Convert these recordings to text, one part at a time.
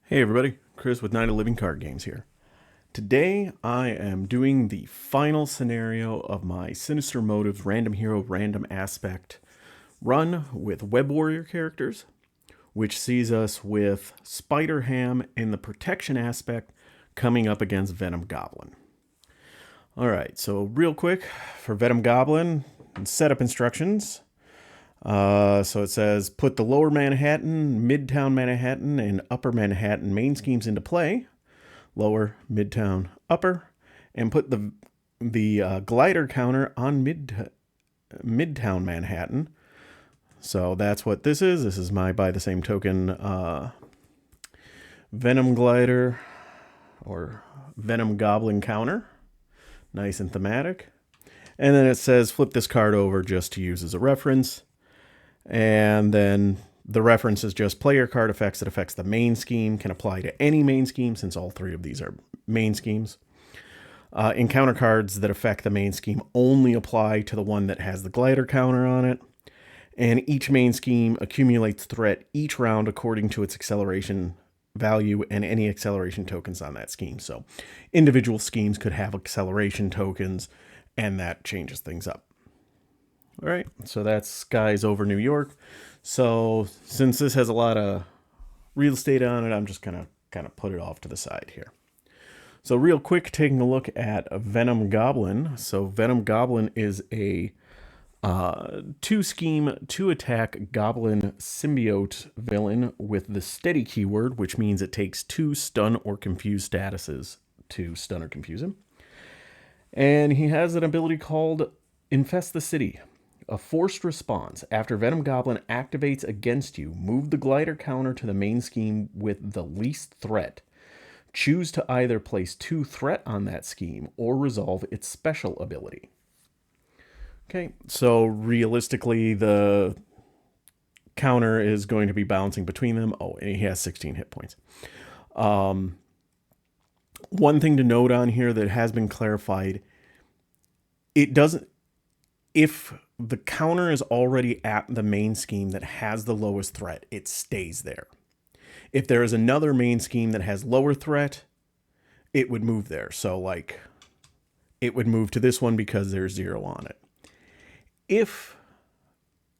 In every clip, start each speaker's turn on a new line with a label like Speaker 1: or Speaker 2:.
Speaker 1: Hey everybody, Chris with Night of Living Card Games here. Today I am doing the final scenario of my Sinister Motives Random Hero Random Aspect run with Web Warrior characters, which sees us with Spider Ham in the protection aspect coming up against Venom Goblin. Alright, so real quick for Venom Goblin, setup instructions. So it says, put the lower Manhattan, midtown Manhattan, and upper Manhattan main schemes into play. Lower, midtown, upper. And put the glider counter on midtown Manhattan. So that's what this is. This is my, by the same token, Venom glider or Venom Goblin counter. Nice and thematic. And then it says, flip this card over just to use as a reference. And then the reference is just player card effects that affects the main scheme, can apply to any main scheme since all three of these are main schemes. Encounter cards that affect the main scheme only apply to the one that has the glider counter on it. And each main scheme accumulates threat each round according to its acceleration value and any acceleration tokens on that scheme. So individual schemes could have acceleration tokens, and that changes things up. All right, so that's Skies Over New York. So since this has a lot of real estate on it, I'm just going to kind of put it off to the side here. So real quick, taking a look at Venom Goblin. So Venom Goblin is a 2-scheme, 2-attack Goblin symbiote villain with the steady keyword, which means it takes 2 stun or confuse statuses to stun or confuse him. And he has an ability called Infest the City. A forced response. After Venom Goblin activates against you, move the glider counter to the main scheme with the least threat. Choose to either place 2 threat on that scheme or resolve its special ability. Okay, so realistically, the counter is going to be bouncing between them. Oh, and he has 16 hit points. One thing to note on here that has been clarified, it doesn't, if the counter is already at the main scheme that has the lowest threat, it stays there. If there is another main scheme that has lower threat, it would move there. So like it would move to this one because there's 0 on it. If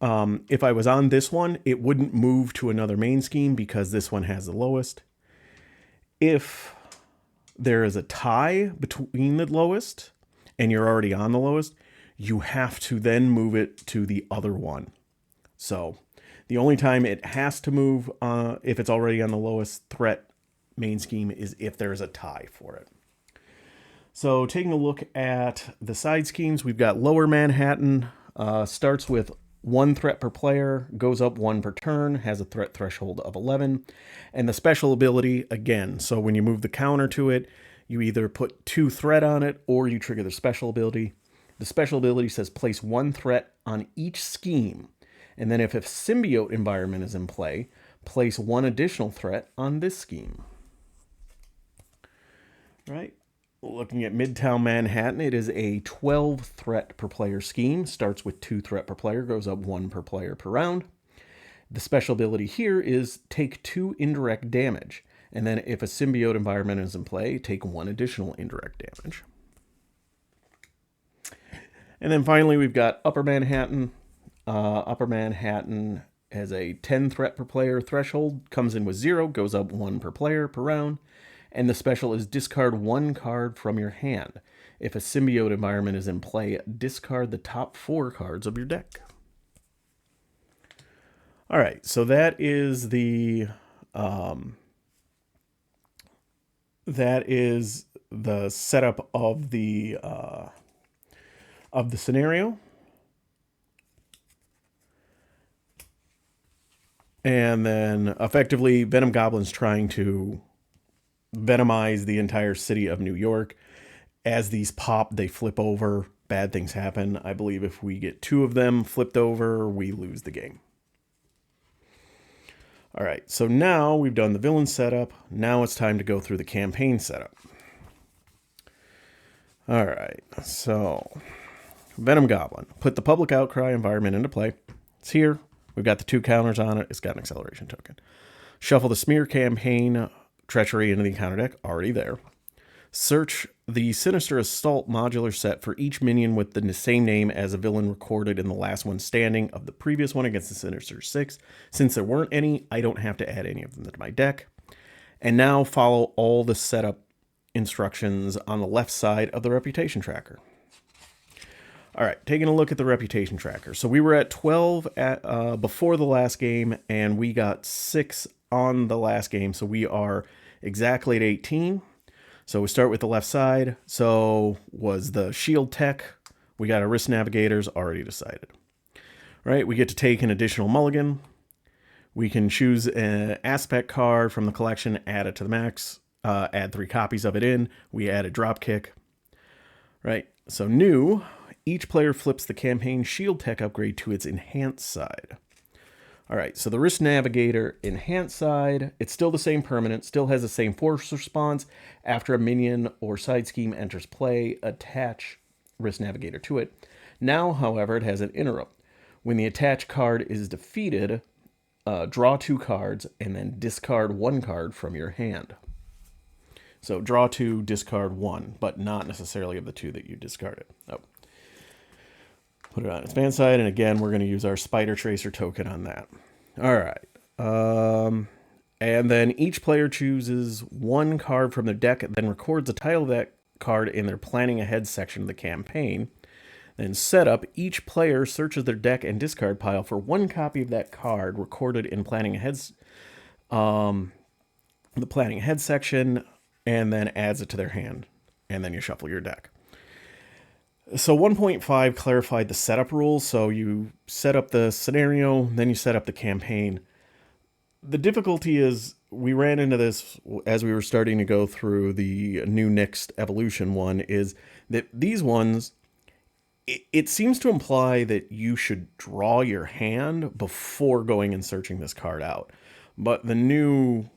Speaker 1: I was on this one, it wouldn't move to another main scheme because this one has the lowest. If there is a tie between the lowest and you're already on the lowest, you have to then move it to the other one. So the only time it has to move if it's already on the lowest threat main scheme is if there's a tie for it. So taking a look at the side schemes, we've got Lower Manhattan, starts with 1 threat per player, goes up 1 per turn, has a threat threshold of 11. And the special ability, again, so when you move the counter to it, you either put 2 threat on it or you trigger the special ability. The special ability says place 1 threat on each scheme. And then if a symbiote environment is in play, place 1 additional threat on this scheme. All right. Looking at Midtown Manhattan, it is a 12 threat per player scheme. Starts with 2 threat per player, goes up 1 per player per round. The special ability here is take 2 indirect damage. And then if a symbiote environment is in play, take 1 additional indirect damage. And then finally, we've got Upper Manhattan. Upper Manhattan has a 10 threat per player threshold, comes in with 0, goes up 1 per player per round. And the special is discard 1 card from your hand. If a symbiote environment is in play, discard the top 4 cards of your deck. All right, so that is the setup of the scenario. And then effectively Venom Goblin's trying to venomize the entire city of New York. As these pop, they flip over, bad things happen. I believe if we get 2 of them flipped over, we lose the game. All right, so now we've done the villain setup. Now it's time to go through the campaign setup. All right, so Venom Goblin. Put the public outcry environment into play. It's here. We've got the 2 counters on it. It's got an acceleration token. Shuffle the smear campaign Treachery into the encounter deck, already there. Search the Sinister Assault modular set for each minion with the same name as a villain recorded in the last one standing of the previous one against the Sinister 6. Since there weren't any, I don't have to add any of them to my deck. And now follow all the setup instructions on the left side of the reputation tracker. All right, taking a look at the reputation tracker. So we were at 12 before the last game, and we got 6 on the last game. So we are exactly at 18. So we start with the left side. So was the shield tech. We got our risk navigators already decided. All right, we get to take an additional mulligan. We can choose an aspect card from the collection, add it to the max, add 3 copies of it in. We add a dropkick. Right, so new, each player flips the campaign shield tech upgrade to its enhanced side. All right, so the Risk Navigator enhanced side, it's still the same permanent, still has the same force response. After a minion or side scheme enters play, attach Risk Navigator to it. Now, however, it has an interrupt. When the attached card is defeated, draw 2 cards and then discard 1 card from your hand. So draw 2, discard 1, but not necessarily of the 2 that you discarded. Oh. Put it on its ban side, and again, we're going to use our Spider Tracer token on that. All right. And then each player chooses 1 card from their deck, then records the title of that card in their planning ahead section of the campaign. Then setup, each player searches their deck and discard pile for 1 copy of that card recorded in planning ahead, the planning ahead section, and then adds it to their hand. And then you shuffle your deck. So 1.5 clarified the setup rules. So you set up the scenario, then you set up the campaign. The difficulty is we ran into this as we were starting to go through the new Next Evolution one, is that these ones, it seems to imply that you should draw your hand before going and searching this card out. But the new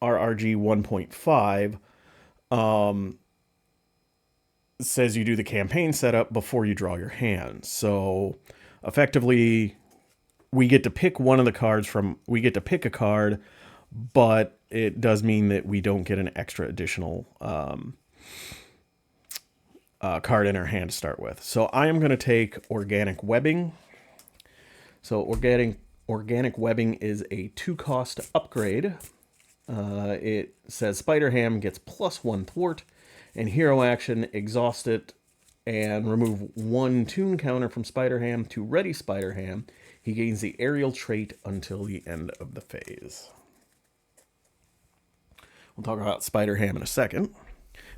Speaker 1: RRG 1.5 says you do the campaign setup before you draw your hand. So effectively, we get to pick one of the cards we get to pick a card, but it does mean that we don't get an extra additional card in our hand to start with. So I am going to take Organic Webbing. So Organic Webbing is a 2-cost upgrade. It says Spider Ham gets +1 thwart, and hero action, exhaust it and remove 1 tune counter from Spider Ham to ready Spider Ham. He gains the aerial trait until the end of the phase. We'll talk about Spider Ham in a second,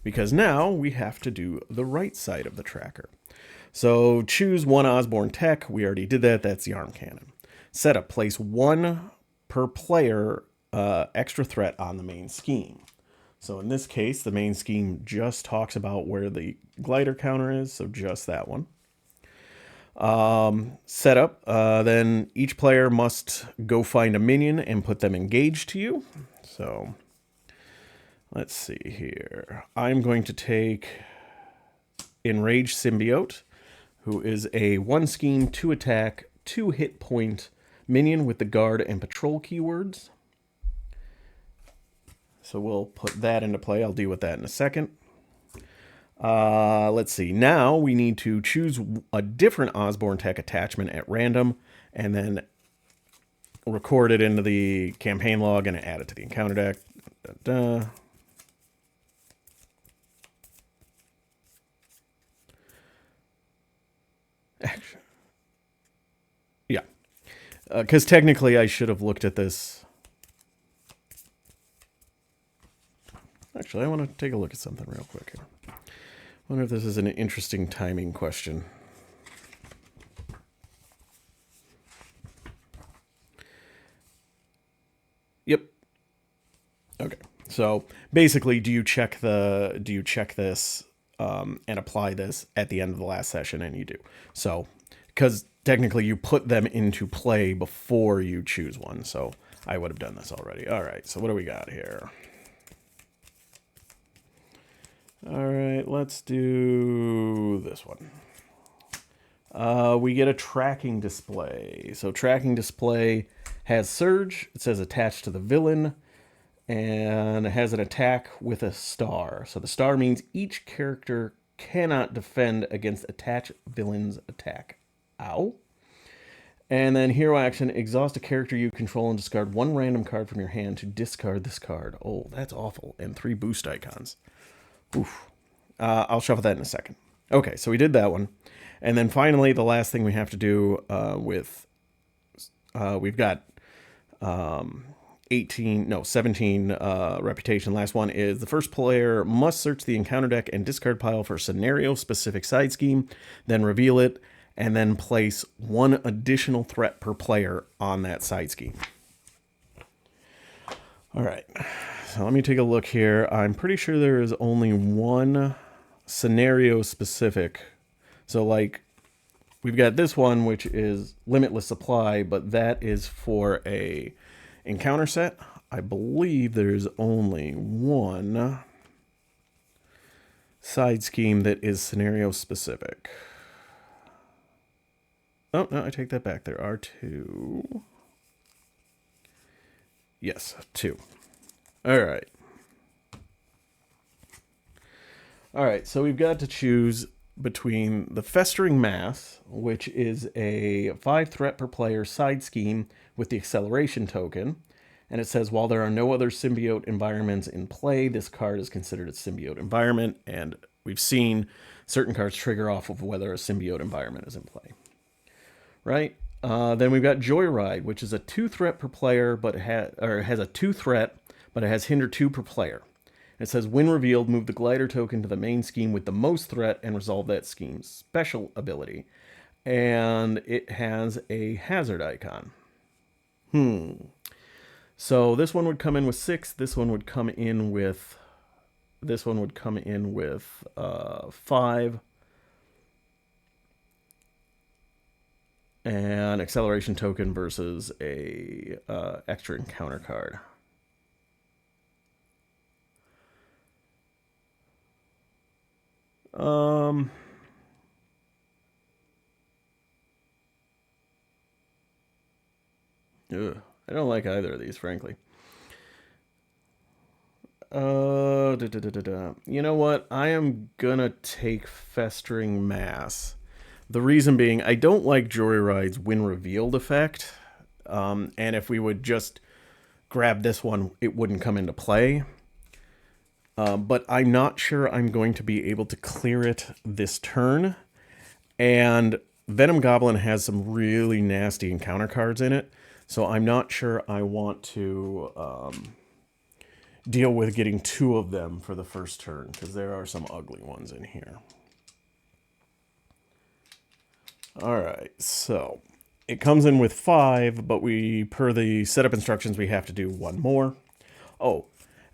Speaker 1: because now we have to do the right side of the tracker. So choose 1 Osborne tech. We already did that. That's the arm cannon. Setup, place 1 per player extra threat on the main scheme. So in this case, the main scheme just talks about where the glider counter is, so just that one. Setup, then each player must go find a minion and put them engaged to you. So let's see here. I'm going to take Enraged Symbiote, who is a 1 scheme, 2 attack, 2 hit point minion with the guard and patrol keywords. So we'll put that into play. I'll deal with that in a second. Let's see. Now we need to choose a different Osborne Tech attachment at random and then record it into the campaign log and add it to the encounter deck. Actually, yeah. Because technically I should have looked at this. Actually, I want to take a look at something real quick here. I wonder if this is an interesting timing question. Yep. Okay. So basically, do you check this and apply this at the end of the last session? And you do. So, because technically you put them into play before you choose one. So I would have done this already. All right. So what do we got here? All right, let's do this one. We get a tracking display. So tracking display has Surge. It says attached to the villain. and has an attack with a star. So the star means each character cannot defend against attached villain's attack. Ow. And then hero action, exhaust a character you control and discard one random card from your hand to discard this card. Oh, that's awful. And 3 boost icons. Oof. I'll shuffle that in a second. Okay, so we did that one. And then finally, the last thing we have to do we've got 17 reputation. Last one is the first player must search the encounter deck and discard pile for scenario-specific side scheme, then reveal it, and then place 1 additional threat per player on that side scheme. All right, so let me take a look here. I'm pretty sure there is only 1 scenario-specific. So, like, we've got this one, which is limitless supply, but that is for a encounter set. I believe there's only 1 side scheme that is scenario-specific. Oh, no, I take that back. There are 2. Yes, 2. All right. All right, so we've got to choose between the Festering Mass, which is a 5 threat per player side scheme with the acceleration token. And it says, while there are no other symbiote environments in play, this card is considered a symbiote environment. And we've seen certain cards trigger off of whether a symbiote environment is in play. Right? Then we've got Joyride, which is a 2 threat per player, but has a 2 threat, but it has hinder 2 per player. It says, when revealed, move the glider token to the main scheme with the most threat and resolve that scheme's special ability. And it has a hazard icon. So this one would come in with 6. This one would come in with 5. And acceleration token versus a extra encounter card. I don't like either of these, frankly. You know what? I am gonna take Festering Mass. The reason being, I don't like Joyride's when revealed effect. And if we would just grab this one, it wouldn't come into play. But I'm not sure I'm going to be able to clear it this turn. And Venom Goblin has some really nasty encounter cards in it. So I'm not sure I want to deal with getting 2 of them for the first turn, because there are some ugly ones in here. All right, so it comes in with 5, but per the setup instructions, we have to do 1 more. Oh,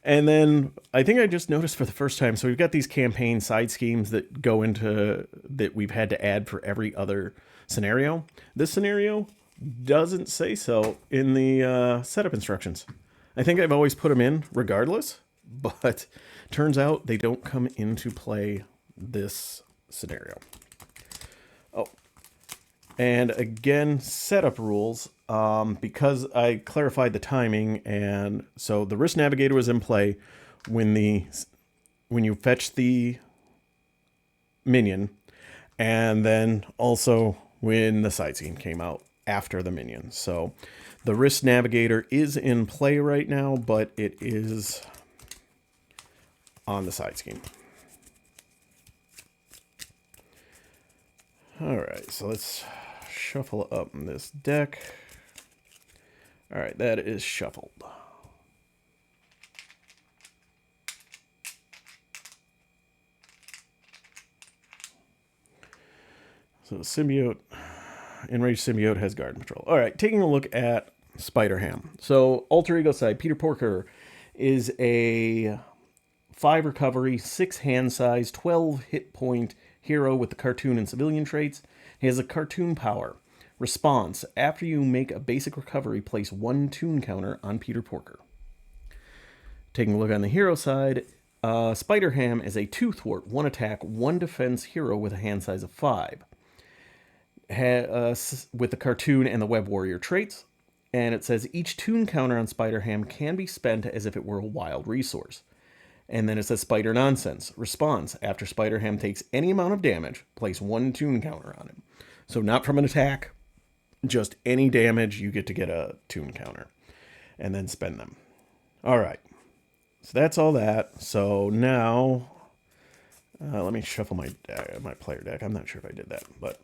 Speaker 1: and then I think I just noticed for the first time, so we've got these campaign side schemes that we've had to add for every other scenario. This scenario doesn't say so in the setup instructions. I think I've always put them in regardless, but turns out they don't come into play this scenario. Oh, and again, setup rules, because I clarified the timing, and so the Risk Navigator was in play when you fetch the minion, and then also when the side scene came out after the minion. So the Risk Navigator is in play right now, but it is on the side scheme. All right, so let's shuffle up in this deck. All right, that is shuffled. So Symbiote, Enraged Symbiote has Guard Patrol. All right, taking a look at Spider-Ham. So Alter Ego side, Peter Porker is a 5 recovery, 6 hand size, 12 hit point hero with the cartoon and civilian traits. He has a cartoon power. Response: after you make a basic recovery, place 1 toon counter on Peter Porker. Taking a look on the hero side, Spider-Ham is a 2 thwart, 1 attack, 1 defense hero with a hand size of 5. With the cartoon and the web warrior traits. And it says each tune counter on Spider Ham can be spent as if it were a wild resource. And then it says Spider Nonsense. Response. After Spider Ham takes any amount of damage, place 1 tune counter on him. So not from an attack, just any damage, you get to get a tune counter. And then spend them. All right. So that's all that. So now, let me shuffle my player deck. I'm not sure if I did that, but...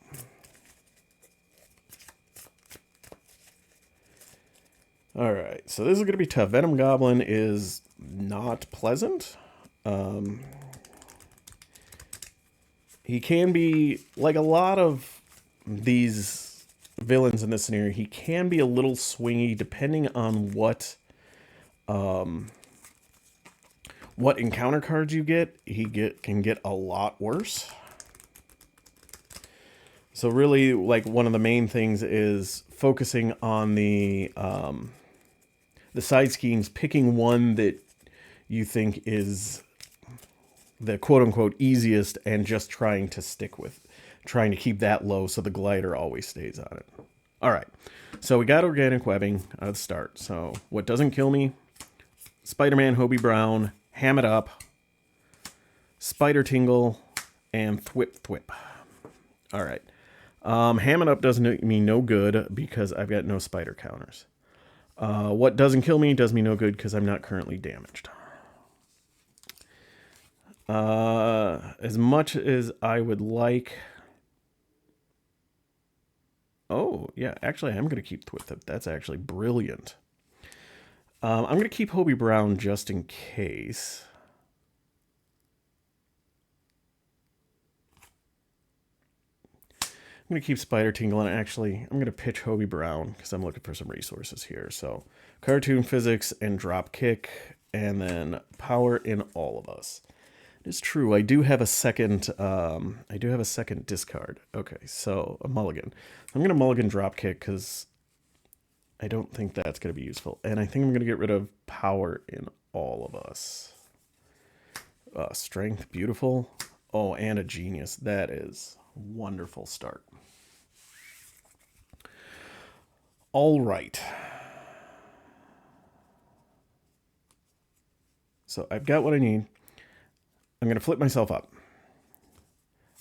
Speaker 1: All right, so this is going to be tough. Venom Goblin is not pleasant. He can be, like a lot of these villains in this scenario, he can be a little swingy depending on what encounter cards you get. Can get a lot worse. So really, like, one of the main things is focusing on the side schemes, picking one that you think is the quote-unquote easiest and just trying to stick with, trying to keep that low so the glider always stays on it. All right, so we got organic webbing at the start. So what doesn't kill me? Spider-Man, Hobie Brown, Ham It Up, Spider Tingle, and Thwip Thwip. All right. Ham It Up doesn't mean no good because I've got no spider counters. What doesn't kill me does me no good because I'm not currently damaged. As much as I would like... Oh, yeah, actually, I'm going to keep Thwip Thwip. That's actually brilliant. I'm going to keep Hobie Brown just in case. I'm going to keep Spider Tingle, and actually, I'm going to pitch Hobie Brown because I'm looking for some resources here. So, Cartoon Physics and Drop Kick, and then Power in All of Us. It is true, I do have a second discard. Okay, so a mulligan. I'm going to mulligan Drop Kick because I don't think that's going to be useful. And I think I'm going to get rid of Power in All of Us. Strength, beautiful. Oh, and a Genius. That is wonderful start. All right. So I've got what I need. I'm going to flip myself up.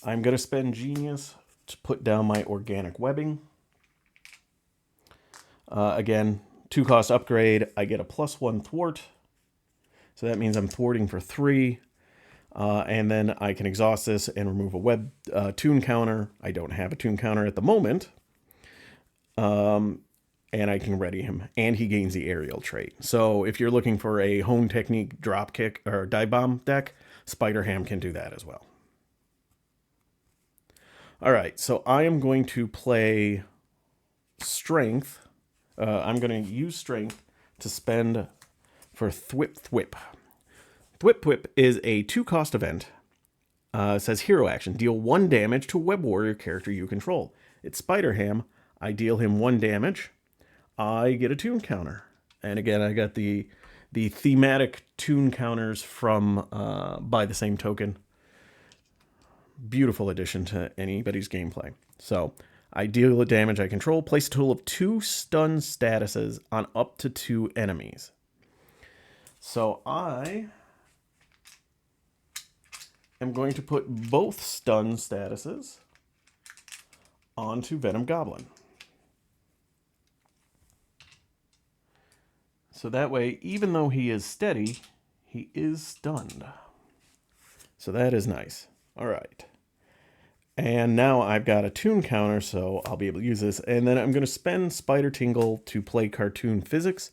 Speaker 1: I'm going to spend Genius to put down my organic webbing. Again, 2-cost upgrade. I get a +1 thwart. So that means I'm thwarting for 3. And then I can exhaust this and remove a web tune counter. I don't have a tune counter at the moment. And I can ready him. And he gains the aerial trait. So if you're looking for a hone technique drop kick or dive bomb deck, Spider Ham can do that as well. All right, so I am going to play Strength. I'm going to use Strength to spend for Thwip Thwip. Thwip Thwip is a 2-cost event. It says hero action. Deal 1 damage to a web warrior character you control. It's Spider Ham. I deal him 1 damage. I get a tune counter. And again, I got the thematic tune counters from by the same token. Beautiful addition to anybody's gameplay. So I deal the damage I control. Place a total of 2 stun statuses on up to 2 enemies. So I am going to put both stun statuses onto Venom Goblin. So that way, even though he is steady, he is stunned. So that is nice. All right. And now I've got a tune counter, so I'll be able to use this. And then I'm going to spend Spider Tingle to play Cartoon Physics.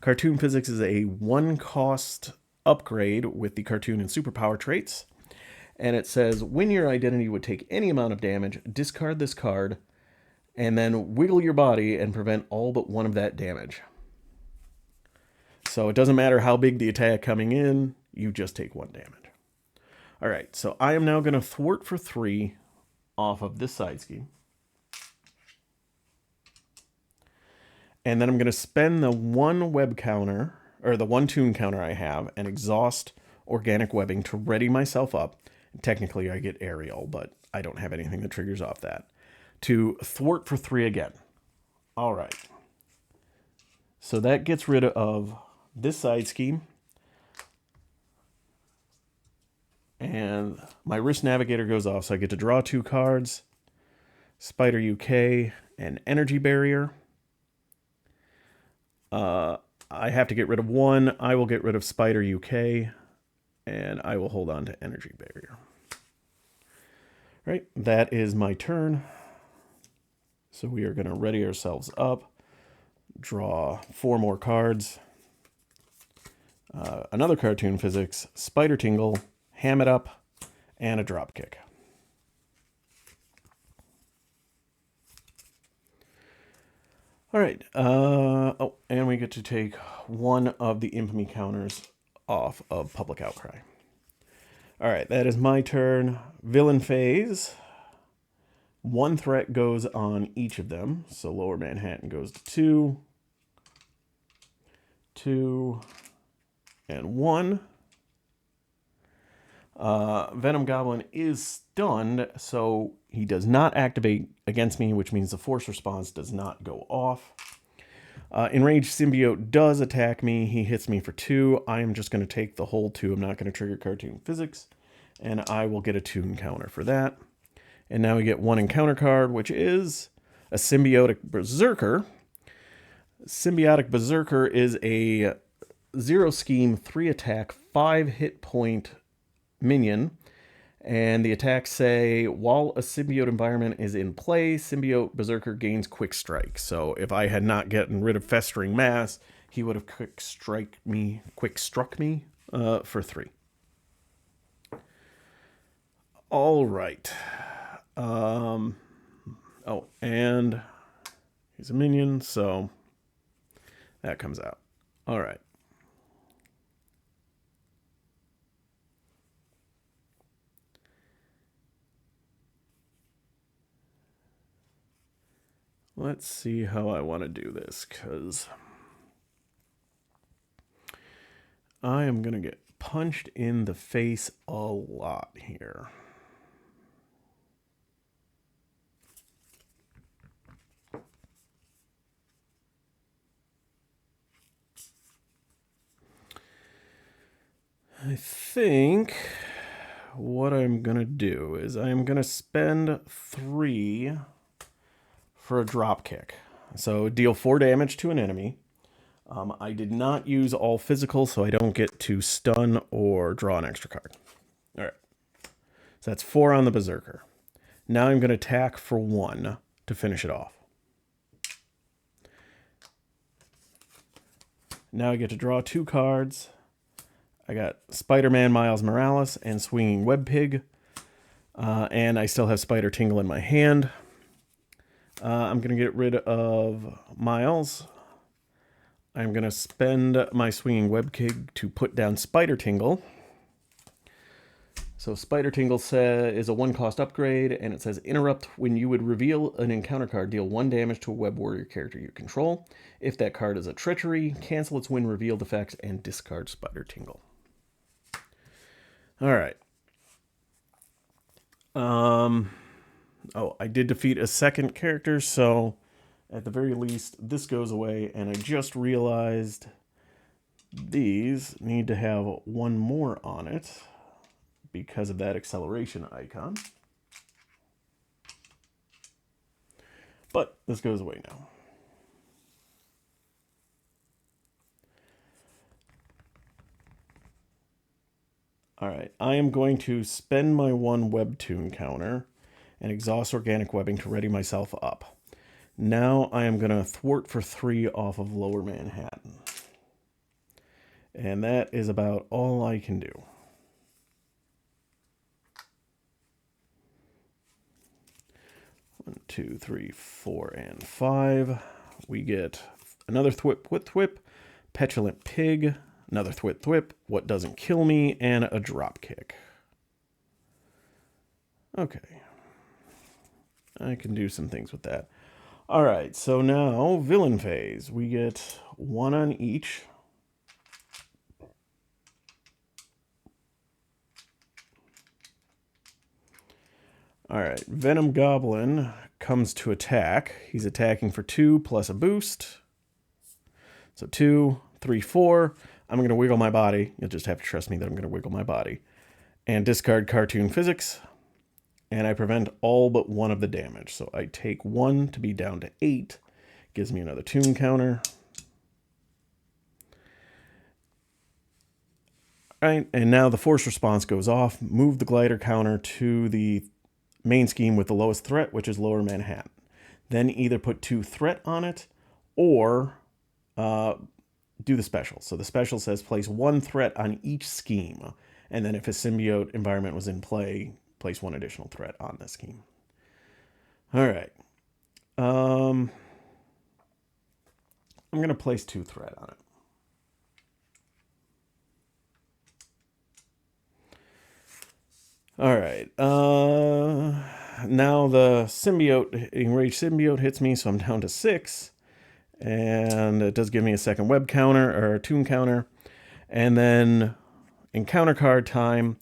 Speaker 1: Cartoon Physics is a 1-cost upgrade with the cartoon and superpower traits. And it says, when your identity would take any amount of damage, discard this card, and then wiggle your body and prevent all but 1 of that damage. So it doesn't matter how big the attack coming in, you just take 1 damage. All right, so I am now going to thwart for 3 off of this side scheme. And then I'm going to spend the 1 web counter, or the 1 tune counter I have, and exhaust organic webbing to ready myself up. Technically, I get aerial, but I don't have anything that triggers off that. To thwart for 3 again. All right. So that gets rid of this side scheme. And my wrist navigator goes off, so I get to draw 2 cards. Spider UK and Energy Barrier. I have to get rid of 1. I will get rid of Spider UK, and I will hold on to Energy Barrier. Right, that is my turn. So we are going to ready ourselves up, draw 4 more cards. Another cartoon physics, Spider Tingle, Ham It Up, and a drop kick. All right. Oh, and we get to take 1 of the infamy counters off of Public Outcry. All right, that is my turn. Villain phase. 1 threat goes on each of them. So Lower Manhattan goes to 2, 2, and 1. Venom Goblin is stunned, so he does not activate against me, which means the force response does not go off. Enraged Symbiote does attack me. He hits me for 2. I am just going to take the whole 2. I'm not going to trigger cartoon physics, and I will get a tune counter for that. And now we get 1 encounter card, which is a Symbiotic Berserker. Symbiotic Berserker is a 0 scheme, 3 attack, 5 hit point minion, and the attacks say while a symbiote environment is in play, Symbiote Berserker gains quick strike. So if I had not gotten rid of Festering Mass, he would have quick struck me for 3. All right. Oh, and he's a minion, so that comes out. All right. Let's see how I want to do this, because I am going to get punched in the face a lot here. I think what I'm going to do is I'm going to spend 3 for a drop kick. So deal 4 damage to an enemy. I did not use all physical, so I don't get to stun or draw an extra card. All right. So that's 4 on the Berserker. Now I'm going to attack for 1 to finish it off. Now I get to draw 2 cards. I got Spider-Man Miles Morales and Swinging Web Pig. And I still have Spider Tingle in my hand. I'm going to get rid of Miles. I'm going to spend my Swinging Web Pig to put down Spider Tingle. So Spider Tingle is a 1-cost upgrade, and it says interrupt when you would reveal an encounter card, deal 1 damage to a Web Warrior character you control. If that card is a treachery, cancel its when revealed effects and discard Spider Tingle. All right. Oh, I did defeat a second character, so at the very least, this goes away, and I just realized these need to have 1 more on it because of that acceleration icon. But this goes away now. All right, I am going to spend my 1 Webtoon counter and exhaust Organic Webbing to ready myself up. Now I am going to thwart for 3 off of Lower Manhattan. And that is about all I can do. One, 2, 3, 4, and 5. We get another Thwip, Petulant Pig, another Thwip, What Doesn't Kill Me, and a Drop Kick. Okay. I can do some things with that. All right, so now villain phase. We get 1 on each. All right, Venom Goblin comes to attack. He's attacking for 2 plus a boost. So 2, 3, 4. I'm going to wiggle my body. You'll just have to trust me that I'm going to wiggle my body. And discard cartoon physics. And I prevent all but one of the damage. So I take 1 to be down to 8. Gives me another toon counter. All right, and now the force response goes off. Move the glider counter to the main scheme with the lowest threat, which is Lower Manhattan. Then either put 2 threat on it or do the special. So the special says place 1 threat on each scheme. And then if a symbiote environment was in play, place 1 additional threat on the scheme. All right. I'm going to place 2 threat on it. All right. Now the enraged symbiote hits me, so I'm down to 6. And it does give me a second web counter, or a toon counter. And then in counter card time,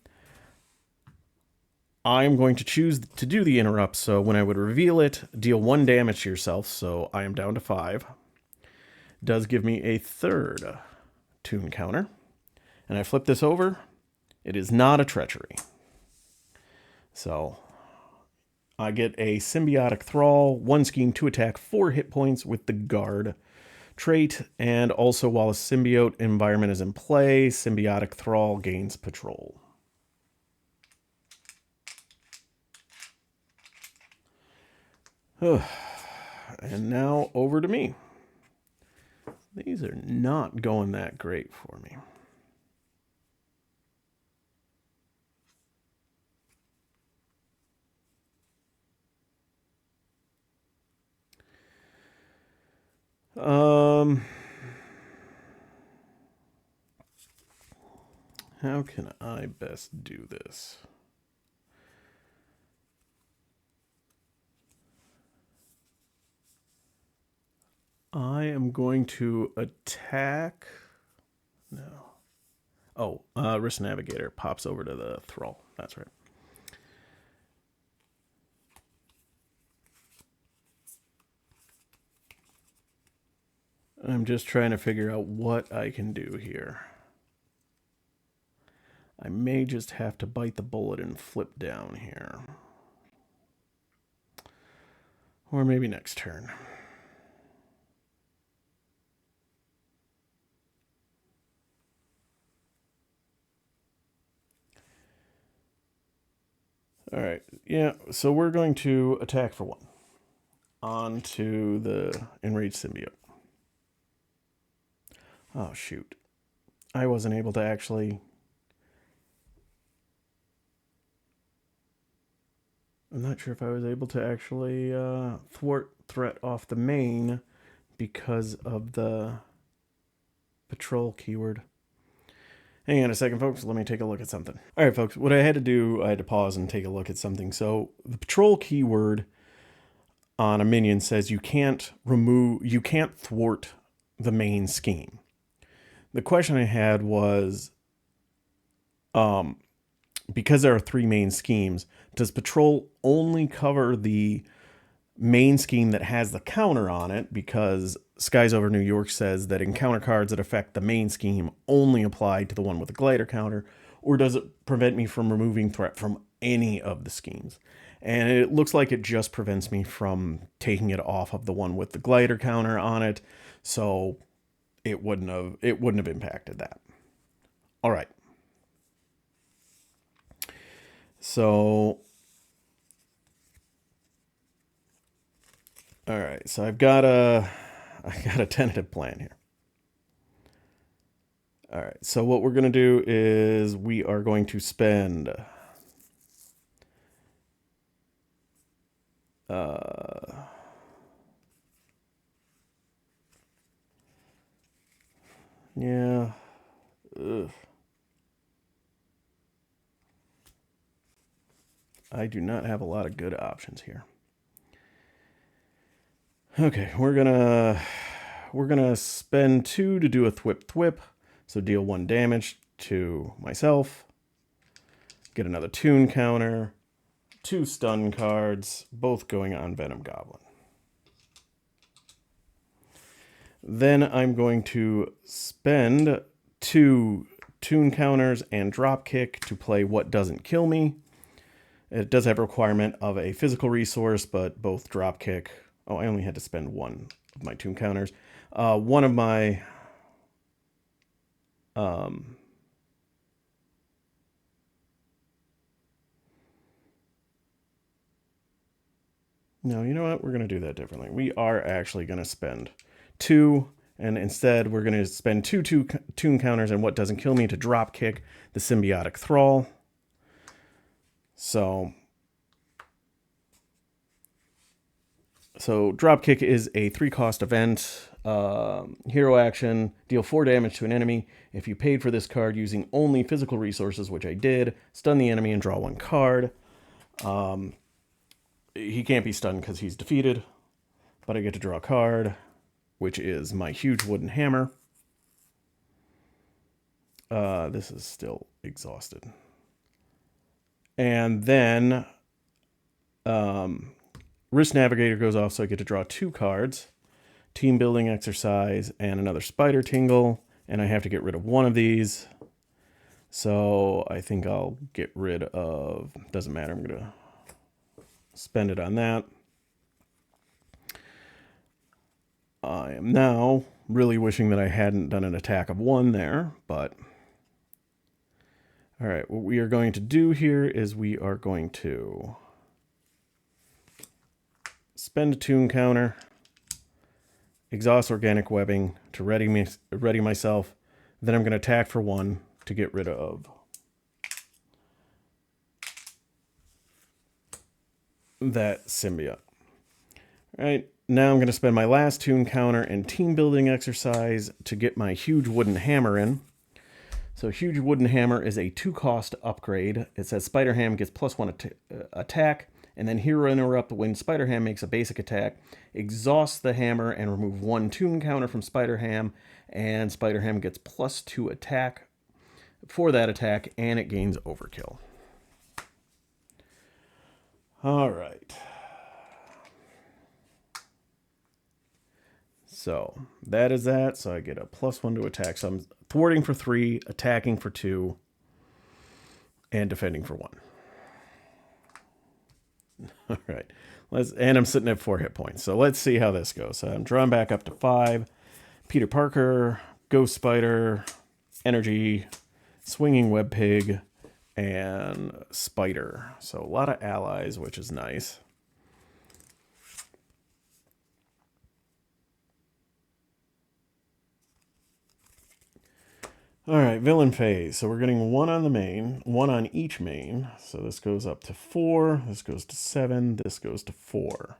Speaker 1: I'm going to choose to do the interrupt. So when I would reveal it, deal 1 damage to yourself. So I am down to 5. Does give me a third toon counter. And I flip this over. It is not a treachery. So I get a symbiotic thrall, 1 scheme, 2 attack, 4 hit points with the guard trait. And also while a symbiote environment is in play, symbiotic thrall gains patrol. And now over to me. These are not going that great for me. How can I best do this? I am going to attack. No. Oh, Risk Navigator pops over to the Thrall. That's right. I'm just trying to figure out what I can do here. I may just have to bite the bullet and flip down here. Or maybe next turn. All right, yeah, so we're going to attack for 1 onto the enraged symbiote. Oh, shoot. I wasn't able to actually... I'm not sure if I was able to actually thwart threat off the main because of the patrol keyword. Hang on a second, folks. Let me take a look at something. All right, folks. What I had to do, I had to pause and take a look at something. So the patrol keyword on a minion says you can't thwart the main scheme. The question I had was, because there are 3 main schemes, does patrol only cover the main scheme that has the counter on it? Because Skies Over New York says that encounter cards that affect the main scheme only apply to the one with the glider counter, or does it prevent me from removing threat from any of the schemes? And it looks like it just prevents me from taking it off of the one with the glider counter on it, so it wouldn't have impacted that. All right. So, all right. So I got a tentative plan here. All right. So what we're going to do is we are going to spend yeah. Ugh. I do not have a lot of good options here. Okay, we're gonna spend 2 to do a thwip, so deal 1 damage to myself. Get another toon counter, 2 stun cards, both going on Venom Goblin. Then I'm going to spend 2 tune counters and drop kick to play What Doesn't Kill Me. It does have a requirement of a physical resource, but both drop kick. Oh, I only had to spend 1 of my tune counters. One of my no, you know what? We're going to do that differently. We are actually going to spend 2, and instead we're going to spend 2 tune counters and What Doesn't Kill Me to drop kick the symbiotic thrall. So dropkick is a 3-cost event. Hero action, deal 4 damage to an enemy. If you paid for this card using only physical resources, which I did, stun the enemy and draw 1 card. He can't be stunned because he's defeated, but I get to draw a card, which is my huge wooden hammer. This is still exhausted. And then Risk Navigator goes off, so I get to draw 2 cards. Team Building Exercise and another Spider Tingle. And I have to get rid of 1 of these. So I think I'll get rid of... Doesn't matter, I'm going to spend it on that. I am now really wishing that I hadn't done an attack of 1 there, but... Alright, what we are going to do here is we are going to spend a tune counter, exhaust organic webbing to ready myself. Then I'm going to attack for 1 to get rid of that symbiote. All right, now I'm going to spend my last tune counter and team building exercise to get my huge wooden hammer in. So huge wooden hammer is a 2-cost upgrade. It says Spider-Ham gets +1 attack, and then Hero Interrupt when Spider-Ham makes a basic attack. Exhaust the hammer and remove 1 tune counter from Spider-Ham, and Spider-Ham gets +2 attack for that attack, and it gains overkill. All right. So that is that. So I get a +1 to attack. So I'm thwarting for 3, attacking for 2, and defending for 1. All right. And I'm sitting at 4 hit points. So let's see how this goes. So I'm drawing back up to 5. Peter Parker, Ghost Spider, Energy, Swinging Web Pig, and Spider. So a lot of allies, which is nice. All right, villain phase. So we're getting 1 on the main, 1 on each main. So this goes up to 4, this goes to 7, this goes to 4.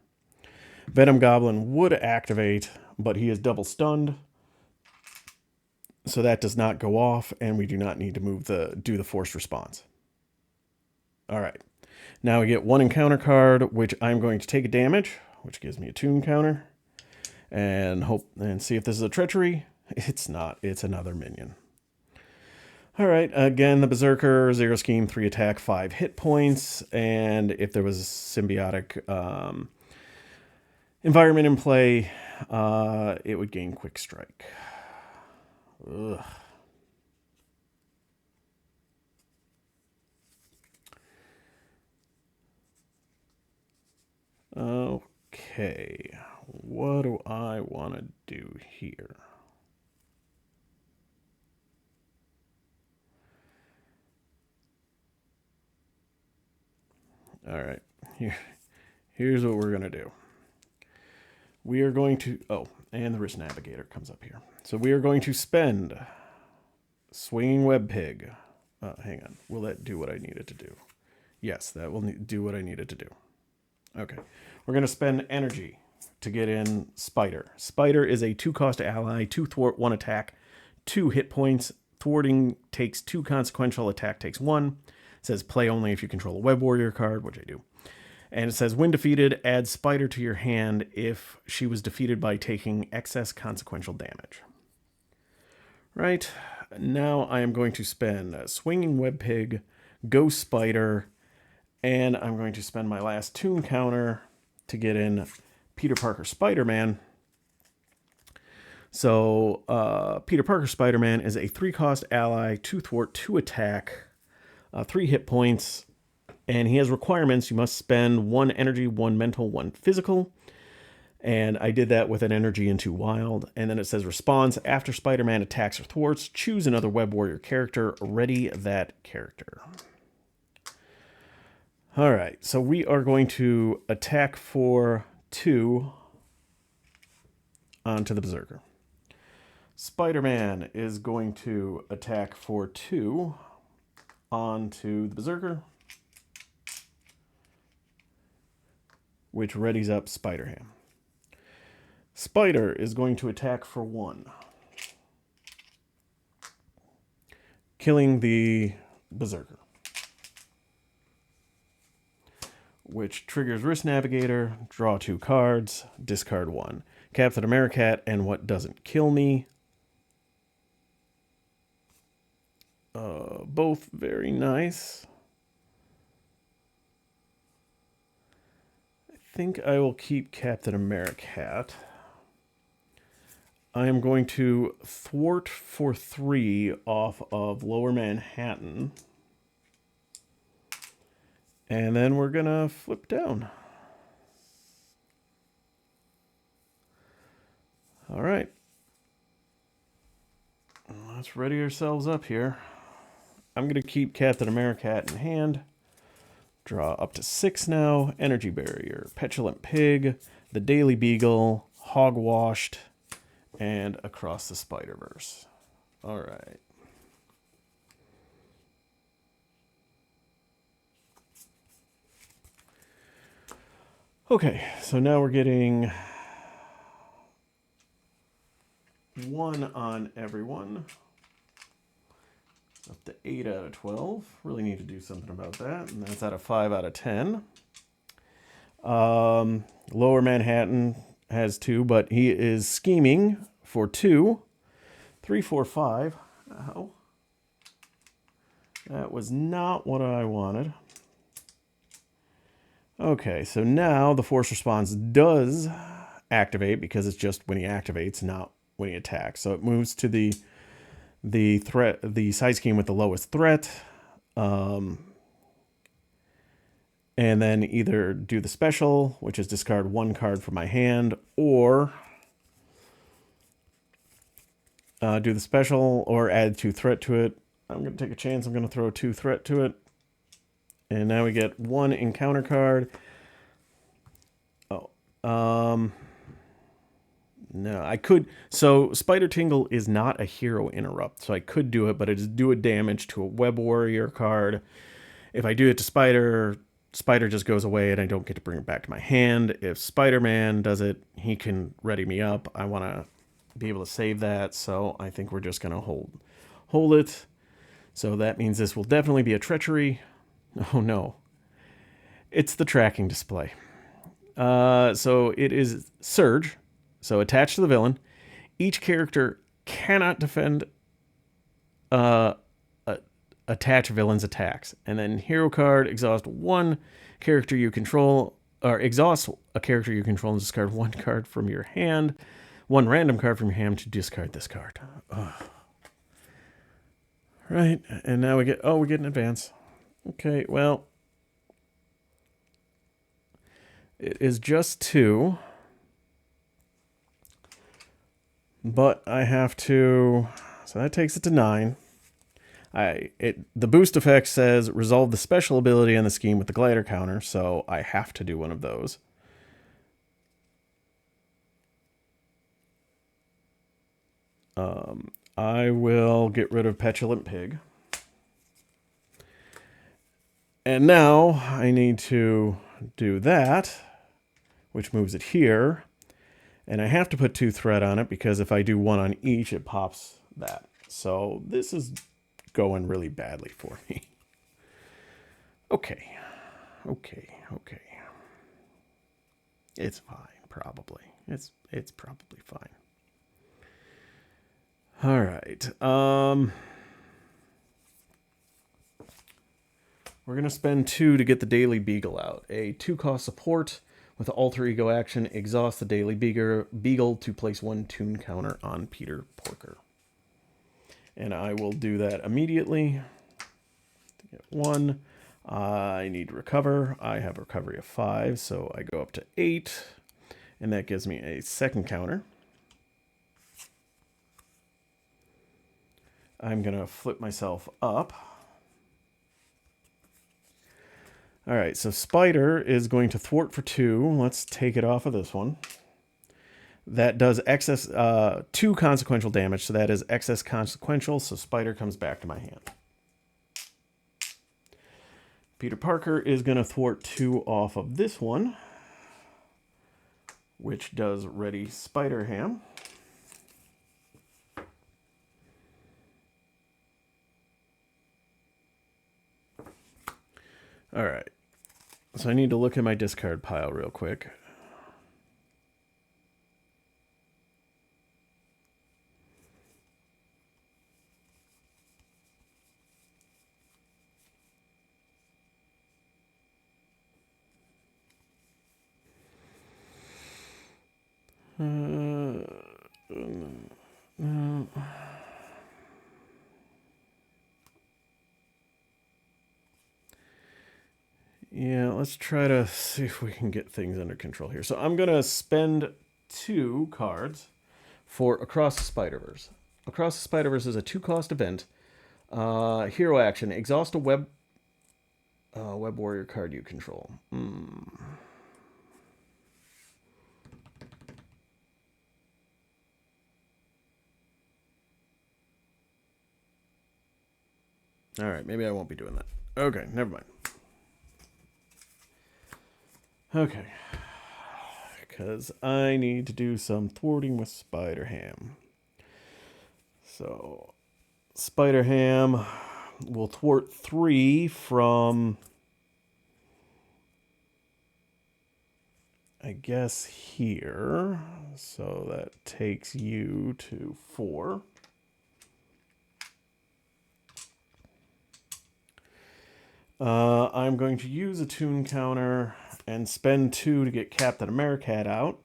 Speaker 1: Venom Goblin would activate, but he is double stunned. So that does not go off, and we do not need to do the forced response. All right. Now we get 1 encounter card, which I'm going to take a damage, which gives me a tune counter. And see if this is a treachery. It's not. It's another minion. All right, again, the Berserker, 0 scheme, 3 attack, 5 hit points. And if there was a symbiotic environment in play, it would gain quick strike. Ugh. Okay, what do I want to do here? All right, here's what we're going to do. We are going to, and the Risk Navigator comes up here. So we are going to spend Swinging Web Pig. Hang on, will that do what I need it to do? Yes, that will do what I need it to do. Okay, we're going to spend energy to get in Spider. Spider is a 2-cost ally, 2 thwart, 1 attack, 2 hit points. Thwarting takes 2 consequential, attack takes 1. It says play only if you control a Web Warrior card, which I do. And it says when defeated, add Spider to your hand if she was defeated by taking excess consequential damage. Right, now I am going to spend Swinging Web Pig, Ghost Spider, and I'm going to spend my last tune counter to get in Peter Parker Spider-Man. So Peter Parker Spider-Man is a 3-cost ally, 2 thwart, 2 attack, 3 hit points, and he has requirements. You must spend 1 energy, 1 mental, 1 physical. And I did that with an energy and 2 wild. And then it says response. After Spider-Man attacks or thwarts, choose another Web Warrior character. Ready that character. All right, so we are going to attack for 2 onto the Berserker. Spider-Man is going to attack for 2 onto the Berserker, which readies up Spider-Ham. Spider is going to attack for 1, killing the Berserker, which triggers Risk Navigator, draw 2 cards, discard 1. Captain Americat and what doesn't kill me. Both very nice. I think I will keep Captain Americat. I am going to thwart for 3 off of Lower Manhattan. And then we're going to flip down. All right. Let's ready ourselves up here. I'm going to keep Captain Americat in hand. Draw up to 6 now. Energy Barrier, Petulant Pig, the Daily Beagle, Hogwashed, and Across the Spider-Verse. All right. Okay, so now we're getting 1 on everyone. Up to 8 out of 12. Really need to do something about that. And that's out of 5 out of 10. Lower Manhattan has 2, but he is scheming for 2. 3, 4, 5. Ow. That was not what I wanted. Okay, so now the force response does activate because it's just when he activates, not when he attacks. So it moves to the side scheme with the lowest threat, and then either do the special, which is discard 1 card from my hand, or do the special or add 2 threat to it. I'm going to take a chance. I'm going to throw 2 threat to it, and now we get 1 encounter card. No, I could. So Spider Tingle is not a hero interrupt, so I could do it, but it is do a damage to a Web Warrior card. If I do it to Spider, Spider just goes away and I don't get to bring it back to my hand. If Spider-Man does it, he can ready me up. I want to be able to save that, so I think we're just going to hold it. So that means this will definitely be a treachery. Oh no. It's the tracking display. So it is Surge. So attached to the villain, each character cannot defend attach villain's attacks. And then hero card, exhaust 1 character you control, or exhaust a character you control and discard 1 card from your hand, 1 random card from your hand to discard this card. Ugh. Right, and now we get an advance. Okay, well, it is just 2. But I have to, so that takes it to 9. The boost effect says resolve the special ability on the scheme with the glider counter, so I have to do one of those. I will get rid of Petulant Pig. And now I need to do that, which moves it here. And I have to put 2 threat on it because if I do 1 on each, it pops that. So this is going really badly for me. Okay. It's fine, probably. It's probably fine. All right. We're going to spend 2 to get the Daily Beagle out. A 2-cost support With alter ego action, exhaust the daily beagle to place 1 tune counter on Peter Porker. And I will do that immediately. Get 1. I need to recover. I have a recovery of 5, so I go up to 8. And that gives me a second counter. I'm going to flip myself up. All right, so Spider is going to thwart for 2. Let's take it off of this one. That does excess 2 consequential damage, so that is excess consequential, so Spider comes back to my hand. Peter Parker is going to thwart 2 off of this one, which does ready Spider Ham. All right, so I need to look at my discard pile real quick. Yeah, let's try to see if we can get things under control here. So I'm going to spend 2 cards for Across the Spider-Verse. Across the Spider-Verse is a 2-cost event. Hero action. Exhaust a web warrior card you control. All right, maybe I won't be doing that. Okay, never mind. Okay. Because I need to do some thwarting with Spider Ham. So, Spider Ham will thwart 3 from, I guess, here. So that takes you to 4. I'm going to use a tune counter and spend 2 to get Captain America out.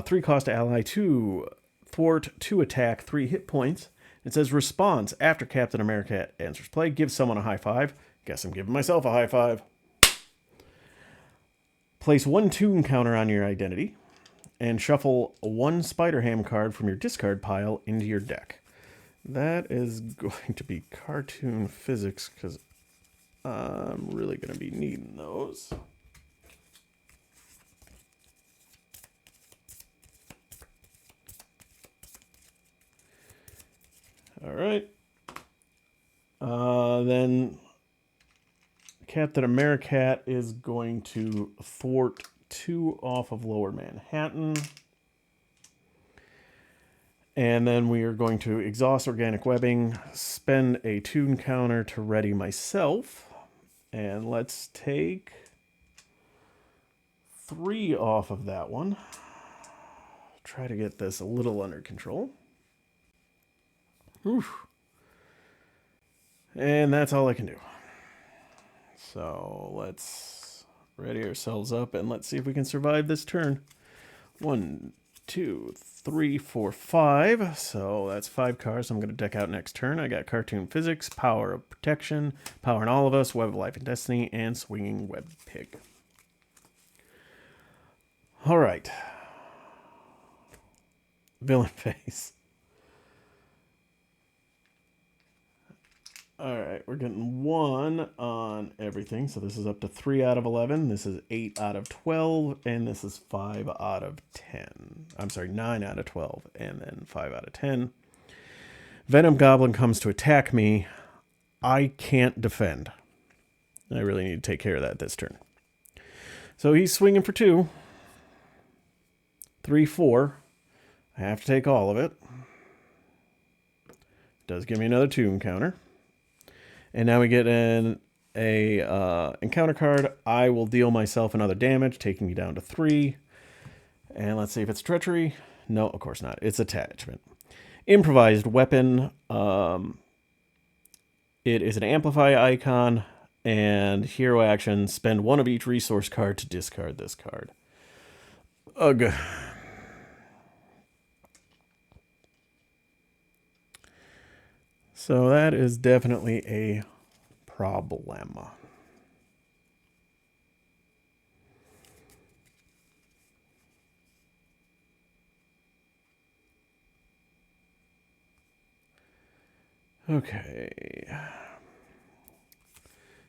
Speaker 1: 3 cost ally, 2 thwart, 2 attack, 3 hit points. It says response after Captain America answers play. Give someone a high 5. Guess I'm giving myself a high 5. Place 1 tune counter on your identity and shuffle 1 Spider Ham card from your discard pile into your deck. That is going to be cartoon physics because I'm really going to be needing those. All right. Then Captain America is going to thwart 2 off of Lower Manhattan. And then we are going to exhaust organic webbing, spend a tune counter to ready myself. And let's take 3 off of that one. Try to get this a little under control. Oof. And that's all I can do. So let's ready ourselves up and let's see if we can survive this turn. 1, 2, 3, 4, 5. So that's 5 cards I'm going to deck out next turn. I got Cartoon Physics, Power of Protection, Power in All of Us, Web of Life and Destiny, and Swinging Web Pig. All right. Villain face. All right, we're getting 1 on everything. So this is up to 3 out of 11. This is 8 out of 12. And this is 5 out of 10. I'm sorry, 9 out of 12. And then 5 out of 10. Venom Goblin comes to attack me. I can't defend. I really need to take care of that this turn. So he's swinging for 2. 3, 4. I have to take all of it. Does give me another tune counter. And now we get an encounter card. I will deal myself another damage, taking you down to 3. And let's see if it's treachery. No, of course not. It's attachment. Improvised weapon. It is an amplify icon. And hero action, spend 1 of each resource card to discard this card. Ugh. So that is definitely a problem. Okay.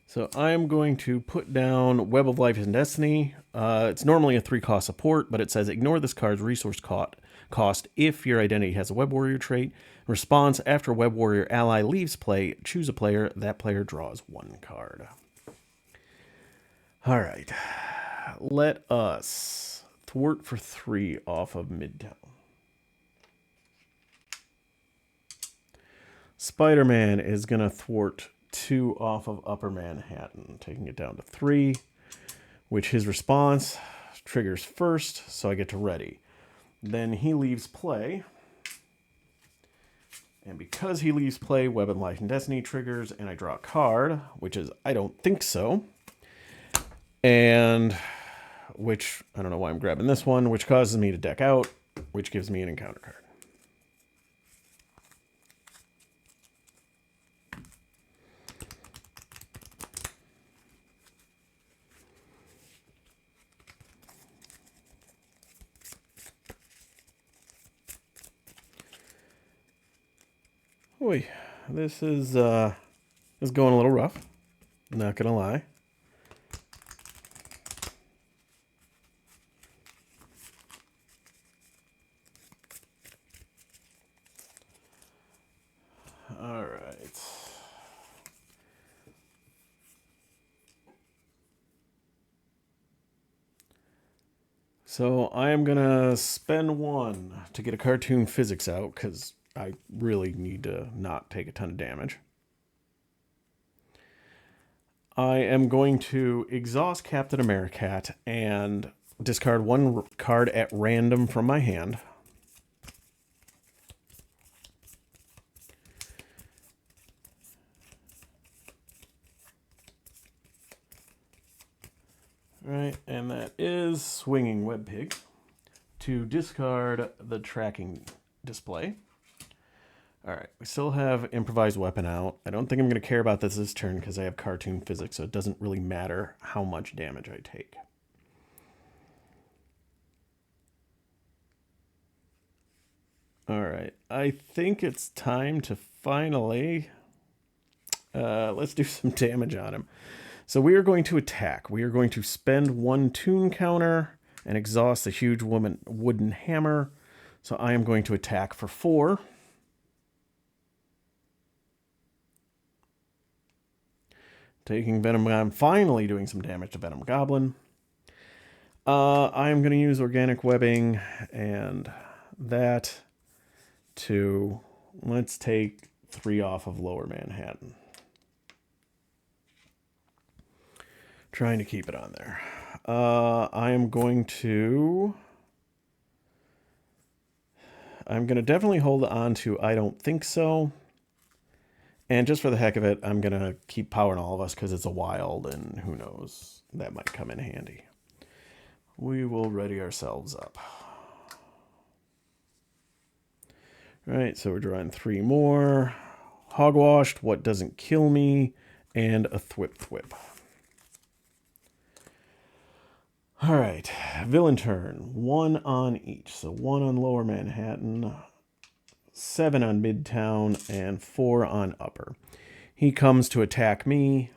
Speaker 1: So I'm going to put down Web of Life and Destiny. It's normally a 3-cost support, but it says ignore this card's resource cost if your identity has a Web Warrior trait. Response, after a Web Warrior ally leaves play, choose a player. That player draws 1 card. All right. Let us thwart for 3 off of Midtown. Spider-Man is going to thwart 2 off of Upper Manhattan, taking it down to 3, which his response triggers first, so I get to ready. Then he leaves play, and because he leaves play, Web of Life and Destiny triggers, and I draw a card, which is I don't think so, and which, I don't know why I'm grabbing this one, which causes me to deck out, which gives me an encounter card. Boy, this is going a little rough. Not gonna lie. All right. So I am gonna spend 1 to get a cartoon physics out because I really need to not take a ton of damage. I am going to exhaust Captain Americat and discard 1 card at random from my hand. All right, and that is Swinging Web Pig to discard the tracking display. All right, we still have Improvised Weapon out. I don't think I'm going to care about this turn because I have Cartoon Physics, so it doesn't really matter how much damage I take. All right, I think it's time to finally... let's do some damage on him. So we are going to attack. We are going to spend 1 toon counter and exhaust the huge wooden hammer. So I am going to attack for 4. Taking Venom, I'm finally doing some damage to Venom Goblin. I am going to use Organic Webbing and that to, let's take 3 off of Lower Manhattan. Trying to keep it on there. I am going to definitely hold on to I don't think so. And just for the heck of it, I'm going to keep powering all of us because it's a wild and who knows, that might come in handy. We will ready ourselves up. All right, so we're drawing 3 more. Hogwashed, What Doesn't Kill Me, and a Thwip. All right, villain turn. 1 on each. So 1 on Lower Manhattan, 7 on Midtown, and 4 on Upper. He comes to attack me.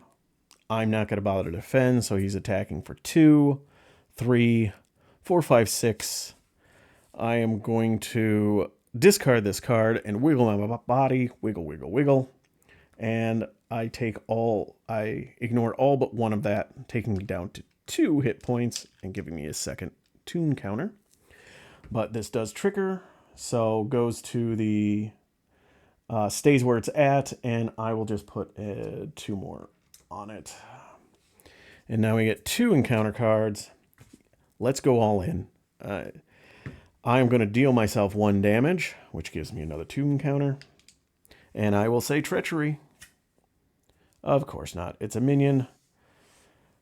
Speaker 1: I'm not going to bother to defend, so he's attacking for 2, 3, 4, 5, 6. I am going to discard this card and wiggle my body. Wiggle. And I ignore all but 1 of that, taking me down to 2 hit points and giving me a second toon counter. But this does trigger, so goes to the stays where it's at, and I will just put 2 more on it. And now we get 2 encounter cards. Let's go all in. I'm going to deal myself 1 damage, which gives me another 2 encounter. And I will say Treachery. Of course not. It's a minion.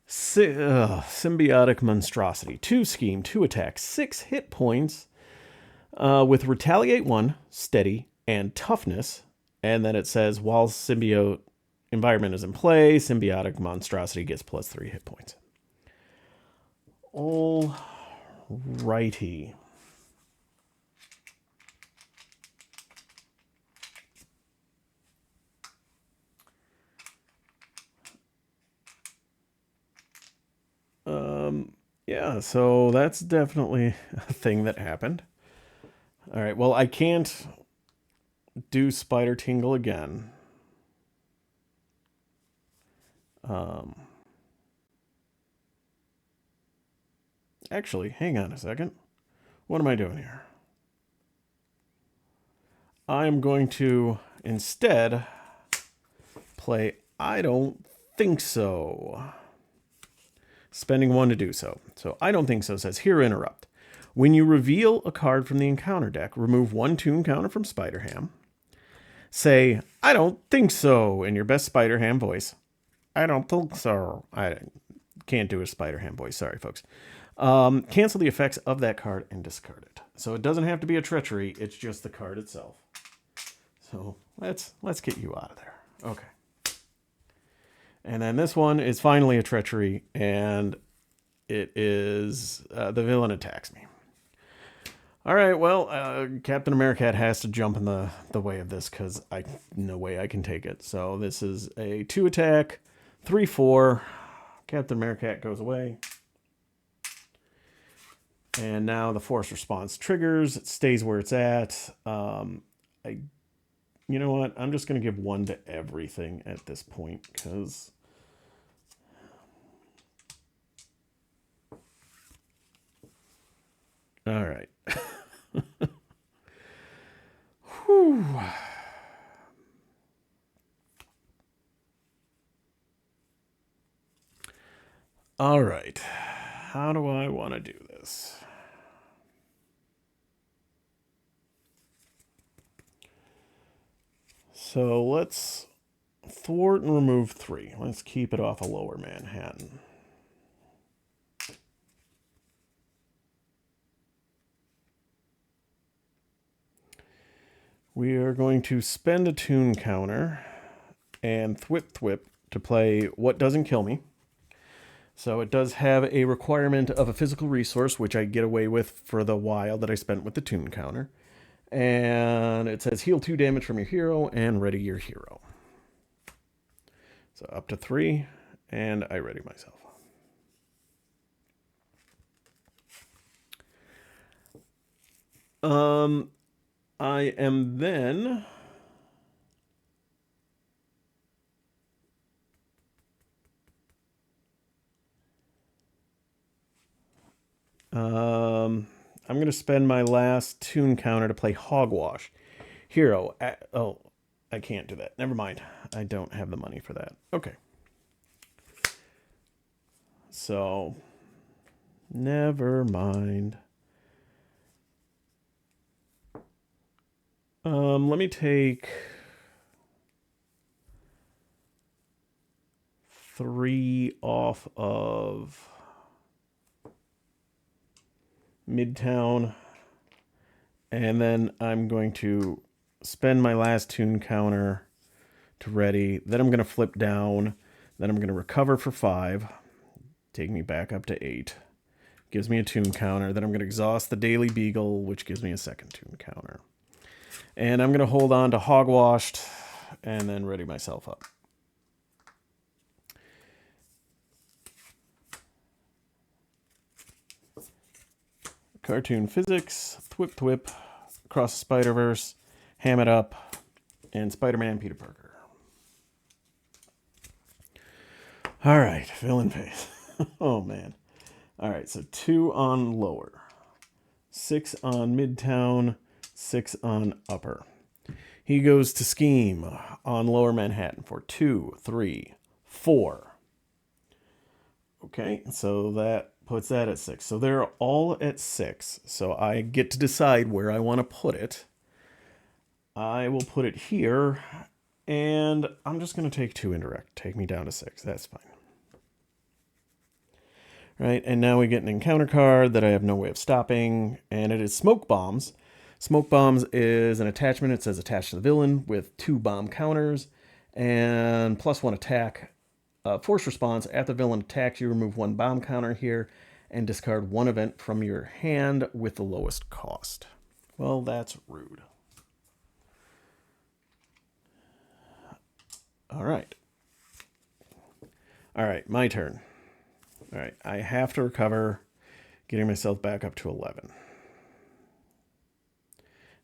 Speaker 1: Symbiotic monstrosity. 2 scheme, 2 attack, 6 hit points with retaliate 1, steady, and toughness. And then it says while symbiote environment is in play, symbiotic monstrosity gets plus 3 hit points. All righty. Yeah, so that's definitely a thing that happened. All right, well, I can't do Spider Tingle again. Actually, hang on a second. What am I doing here? I'm going to instead play I Don't Think So. Spending 1 to do so. So I Don't Think So says, here interrupt. When you reveal a card from the encounter deck, remove 1 toon counter from Spider-Ham. Say, I don't think so, in your best Spider-Ham voice. I don't think so. I can't do a Spider-Ham voice. Sorry, folks. Cancel the effects of that card and discard it. So it doesn't have to be a treachery. It's just the card itself. So let's get you out of there. Okay. And then this one is finally a treachery, and it is the villain attacks me. All right, well, Captain America has to jump in the way of this because no way I can take it. So this is a 2 attack, 3/4. Captain America goes away. And now the force response triggers. It stays where it's at. You know what? I'm just going to give 1 to everything at this point because... All right. Whew. All right. How do I want to do this? So let's thwart and remove 3. Let's keep it off of Lower Manhattan. We are going to spend a toon counter and thwip to play What Doesn't Kill Me. So it does have a requirement of a physical resource, which I get away with for the while that I spent with the toon counter. And it says heal 2 damage from your hero and ready your hero. So up to 3, and I ready myself. I am then... I'm going to spend my last toon counter to play Hogwash. Hero. Oh, I can't do that. Never mind. I don't have the money for that. Okay. So, never mind. Let me take 3 off of Midtown, and then I'm going to spend my last toon counter to ready. Then I'm going to flip down. Then I'm going to recover for 5, take me back up to 8. Gives me a toon counter. Then I'm going to exhaust the Daily Beagle, which gives me a second toon counter. And I'm going to hold on to Hogwashed and then ready myself up. Cartoon Physics, Thwip, Across the Spider-Verse, Ham It Up, and Spider-Man Peter Parker. All right, villain face. Oh, man. All right, so 2 on lower, 6 on Midtown, 6 on upper. He goes to scheme on Lower Manhattan for 2, 3, 4. Okay, so that puts that at 6. So they're all at 6. So I get to decide where I want to put it. I will put it here, and I'm just going to take 2 indirect. Take me down to 6. That's fine. Right, and now we get an encounter card that I have no way of stopping, and it is Smoke Bombs. Smoke Bombs is an attachment. It says attached to the villain with 2 bomb counters and +1 attack. Force response. After the villain attacks, you remove 1 bomb counter here and discard 1 event from your hand with the lowest cost. Well, that's rude. All right. All right, my turn. All right, I have to recover, getting myself back up to 11.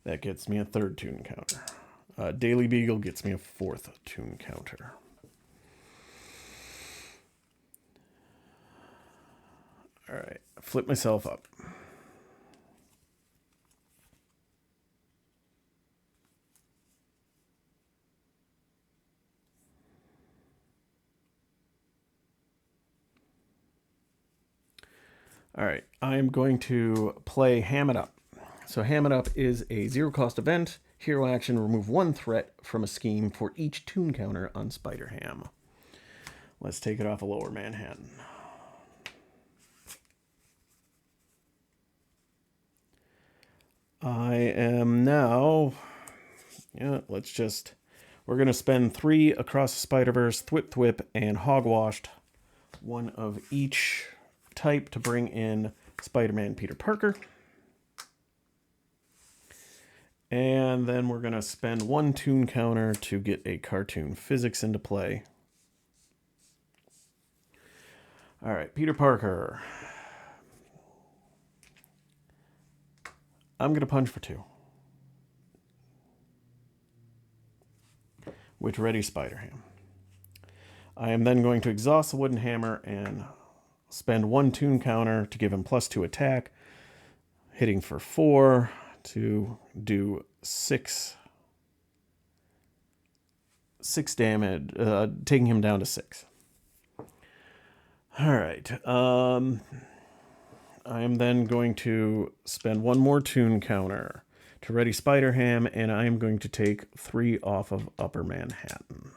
Speaker 1: That gets me a 3rd tune counter. Daily Beagle gets me a 4th tune counter. All right, flip myself up. All right, I'm going to play Ham It Up. So Ham It Up is a 0-cost event. Hero action, remove 1 threat from a scheme for each tune counter on Spider Ham. Let's take it off of Lower Manhattan. I am now, we're going to spend 3 across the Spider-Verse, Thwip Thwip, and Hogwashed, 1 of each type to bring in Spider-Man Peter Parker. And then we're going to spend 1 tune counter to get a cartoon physics into play. All right, Peter Parker. I'm going to punch for 2. With Ready Spider-Ham. I am then going to exhaust the wooden hammer and spend 1 tune counter to give him +2 attack, hitting for 4 to do 6 damage, taking him down to 6. All right. I am then going to spend 1 more tune counter to Ready Spider-Ham, and I am going to take 3 off of Upper Manhattan.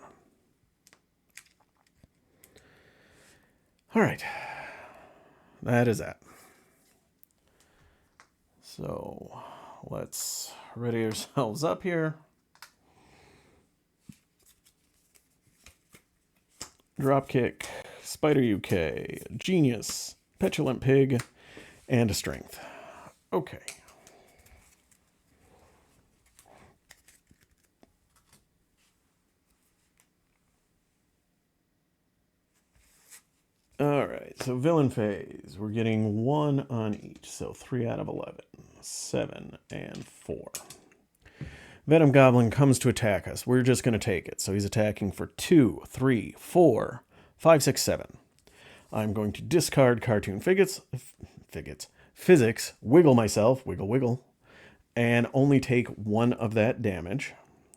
Speaker 1: All right. That is that. So let's ready ourselves up here. Dropkick, Spider UK, Genius, Petulant Pig, and a Strength. Okay. All right, so villain phase. We're getting 1 on each, so 3 out of 11, 7 and 4. Venom Goblin comes to attack us. We're just going to take it. So he's attacking for 2, 3, 4, 5, 6, 7. I'm going to discard cartoon physics, wiggle myself, wiggle, wiggle, and only take 1 of that damage,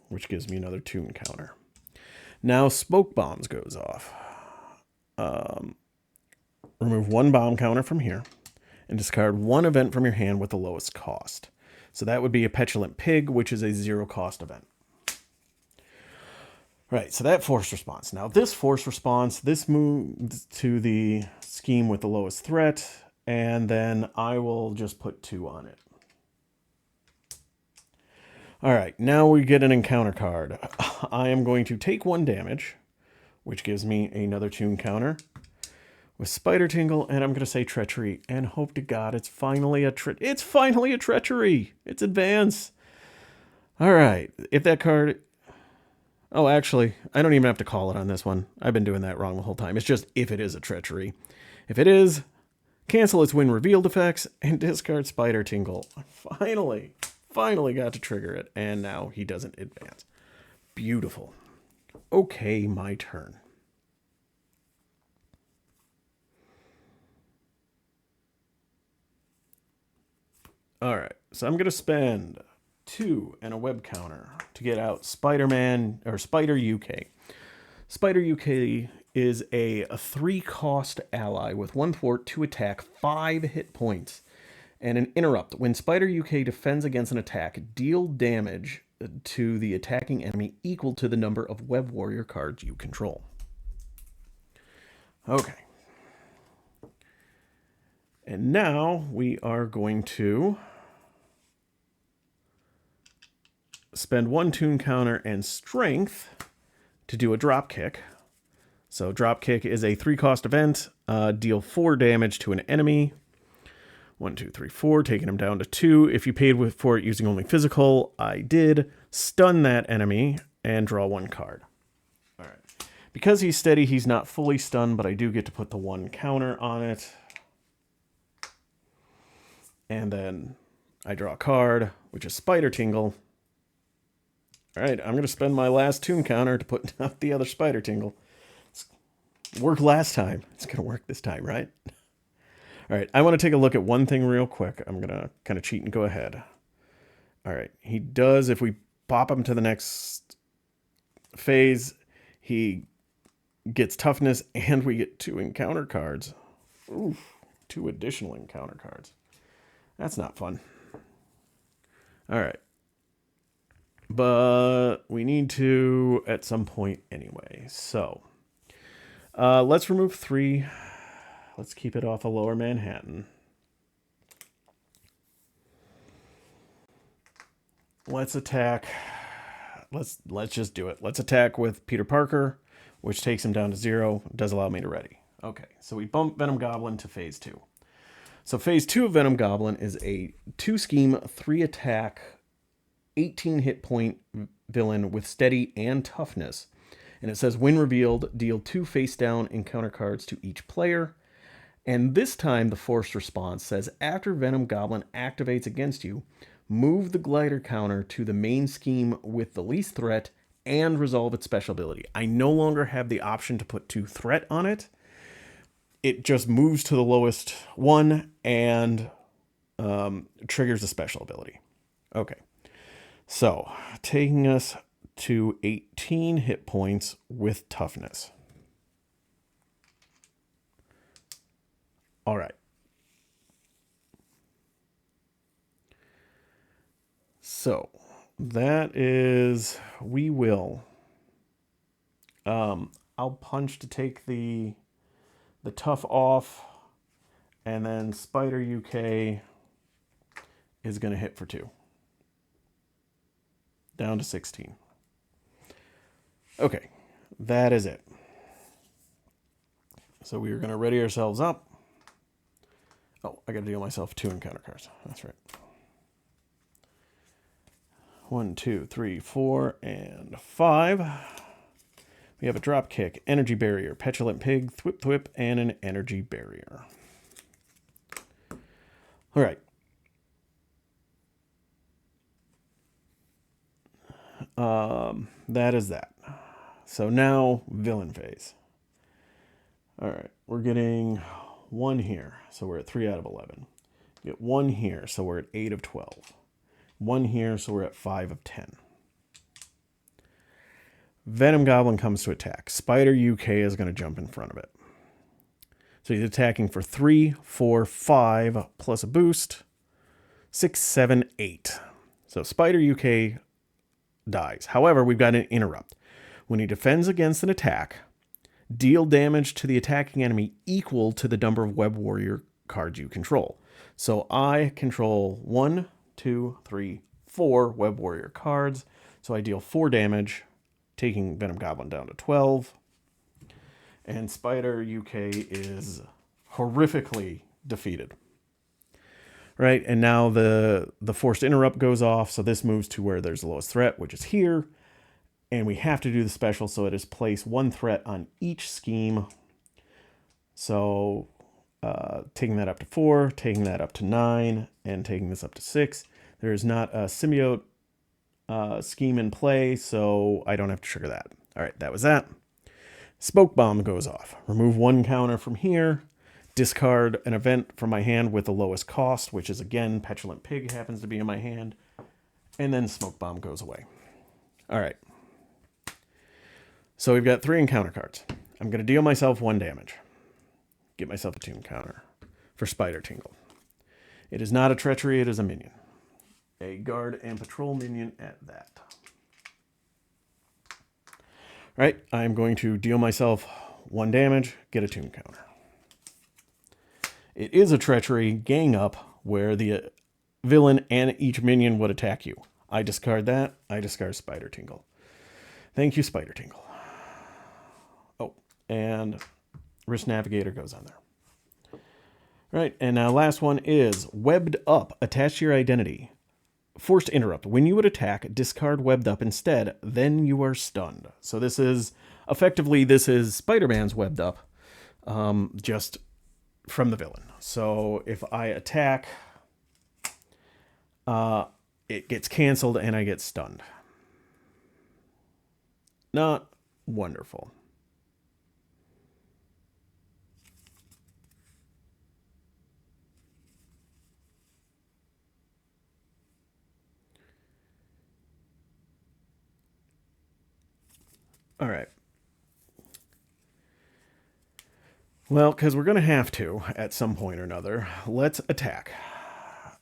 Speaker 1: which gives me another tune counter. Now Smoke Bombs goes off. Remove 1 bomb counter from here and discard 1 event from your hand with the lowest cost. So that would be a Petulant Pig, which is a 0-cost event. Right, so that force response. Now this force response, this moves to the scheme with the lowest threat, and then I will just put 2 on it. All right, now we get an encounter card. I am going to take 1 damage, which gives me another tune counter with Spider Tingle, and I'm going to say Treachery, and hope to God it's finally a Treachery. It's advance. All right, if that card... Oh, actually, I don't even have to call it on this one. I've been doing that wrong the whole time. It's just if it is a Treachery. If it is, cancel its win revealed effects and discard Spider Tingle. Finally got to trigger it, and now he doesn't advance. Beautiful. Okay, my turn. All right, so I'm going to spend 2 and a web counter to get out Spider-Man, or Spider UK. Spider UK is a 3-cost ally with 1 thwart, 2 attack, 5 hit points, and an interrupt. When Spider UK defends against an attack, deal damage to the attacking enemy equal to the number of Web Warrior cards you control. Okay. And now we are going to spend 1 tune counter and strength to do a drop kick. So drop kick is a 3-cost event. Deal 4 damage to an enemy. 1, 2, 3, 4, taking him down to 2. If you paid for it using only physical, I did. Stun that enemy and draw 1 card. All right. Because he's steady, he's not fully stunned, but I do get to put the 1 counter on it. And then I draw a card, which is Spider Tingle. All right, I'm going to spend my last tune counter to put down the other Spider Tingle. It worked last time. It's going to work this time, right? All right, I want to take a look at one thing real quick. I'm going to kind of cheat and go ahead. All right, he does, if we pop him to the next phase, he gets toughness and we get 2 encounter cards. Ooh, 2 additional encounter cards. That's not fun. All right. But we need to at some point anyway. So let's remove 3. Let's keep it off of Lower Manhattan. Let's attack. Let's just do it. Let's attack with Peter Parker, which takes him down to 0. Does allow me to ready. Okay, so we bump Venom Goblin to phase 2. So phase 2 of Venom Goblin is a 2-scheme, 3-attack, 18 hit point villain with steady and toughness. And it says, when revealed, deal 2 face down encounter cards to each player. And this time the forced response says, after Venom Goblin activates against you, move the glider counter to the main scheme with the least threat and resolve its special ability. I no longer have the option to put 2 threat on it. It just moves to the lowest one and triggers a special ability. Okay. So, taking us to 18 hit points with toughness. All right. So, that is, we will. I'll punch to take the tough off, and then Spider UK is going to hit for 2. Down to 16. Okay, that is it. So we are going to ready ourselves up. Oh, I got to deal myself 2 encounter cards. That's right. 1, 2, 3, 4, and 5. We have a drop kick, energy barrier, petulant pig, thwip thwip, and an energy barrier. All right. That is that. So now villain phase. All right, we're getting 1 here, so we're at 3 out of 11. Get 1 here, so we're at 8 of 12. 1 here, so we're at 5 of 10. Venom Goblin comes to attack. Spider UK is going to jump in front of it. So he's attacking for 3, 4, 5, plus a boost. 6, 7, 8. So Spider UK dies. However, we've got an interrupt. When he defends against an attack, deal damage to the attacking enemy equal to the number of Web Warrior cards you control. So I control 1, 2, 3, 4 Web Warrior cards. So I deal 4 damage, taking Venom Goblin down to 12. And Spider UK is horrifically defeated. Right, and now the forced interrupt goes off, so this moves to where there's the lowest threat, which is here. And we have to do the special, so it is place 1 threat on each scheme. So taking that up to 4, taking that up to 9, and taking this up to 6. There is not a symbiote scheme in play, so I don't have to trigger that. All right, that was that. Smoke Bomb goes off. Remove 1 counter from here. Discard an event from my hand with the lowest cost, which is, again, Petulant Pig happens to be in my hand. And then Smoke Bomb goes away. All right. So we've got 3 encounter cards. I'm going to deal myself 1 damage. Get myself a 2 encounter for Spider Tingle. It is not a treachery, it is a minion. A guard and patrol minion at that. All right, I'm going to deal myself 1 damage, get a 2 encounter. It is a treachery gang up where the villain and each minion would attack you. I discard that. I discard Spider Tingle. Thank you, Spider Tingle. Oh, and Risk Navigator goes on there. Right, and now last one is Webbed Up. Attach to your identity. Forced Interrupt. When you would attack, discard Webbed Up instead, then you are stunned. So this is, effectively, this is Spider-Man's Webbed Up, just from the villain. So if I attack, it gets canceled and I get stunned. Not wonderful. All right. Well, because we're going to have to at some point or another, let's attack,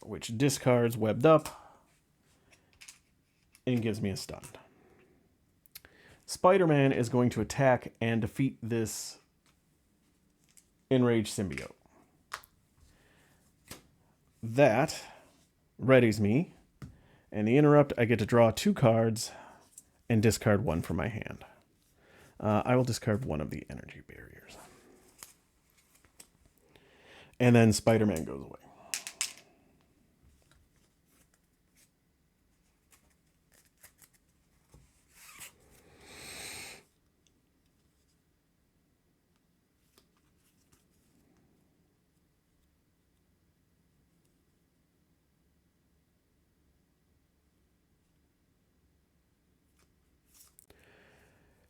Speaker 1: which discards Webbed Up and gives me a stunned. Spider-Man is going to attack and defeat this enraged symbiote. That readies me, and the interrupt, I get to draw 2 cards and discard 1 from my hand. I will discard 1 of the energy barriers. And then Spider-Man goes away.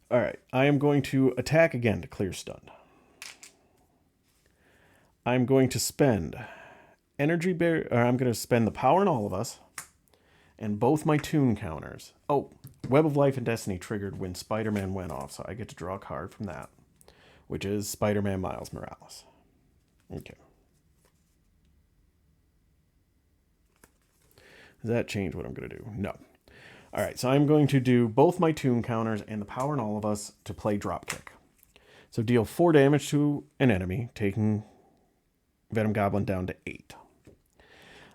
Speaker 1: All right, I am going to attack again to clear stun. I'm going to spend energy barrier, or I'm going to spend the power in all of us and both my tune counters. Oh, Web of Life and Destiny triggered when Spider-Man went off, so I get to draw a card from that, which is Spider-Man Miles Morales. Okay. Does that change what I'm going to do? No. All right, so I'm going to do both my tune counters and the power in all of us to play Dropkick. So deal 4 damage to an enemy, taking Venom Goblin down to 8.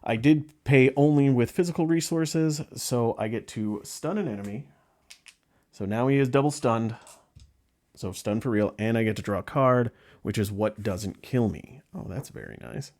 Speaker 1: I did pay only with physical resources, so I get to stun an enemy. So now he is double stunned. So stunned for real, and I get to draw a card, which is what doesn't kill me. Oh, that's very nice.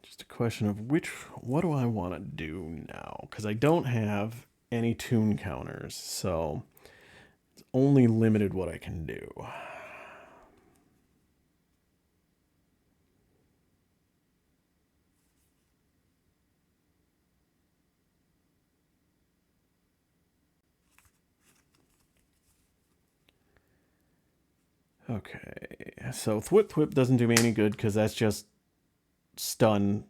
Speaker 1: Just a question of what do I want to do now? Because I don't have any tune counters, so it's only limited what I can do. Okay, so Thwip Thwip doesn't do me any good because that's just stun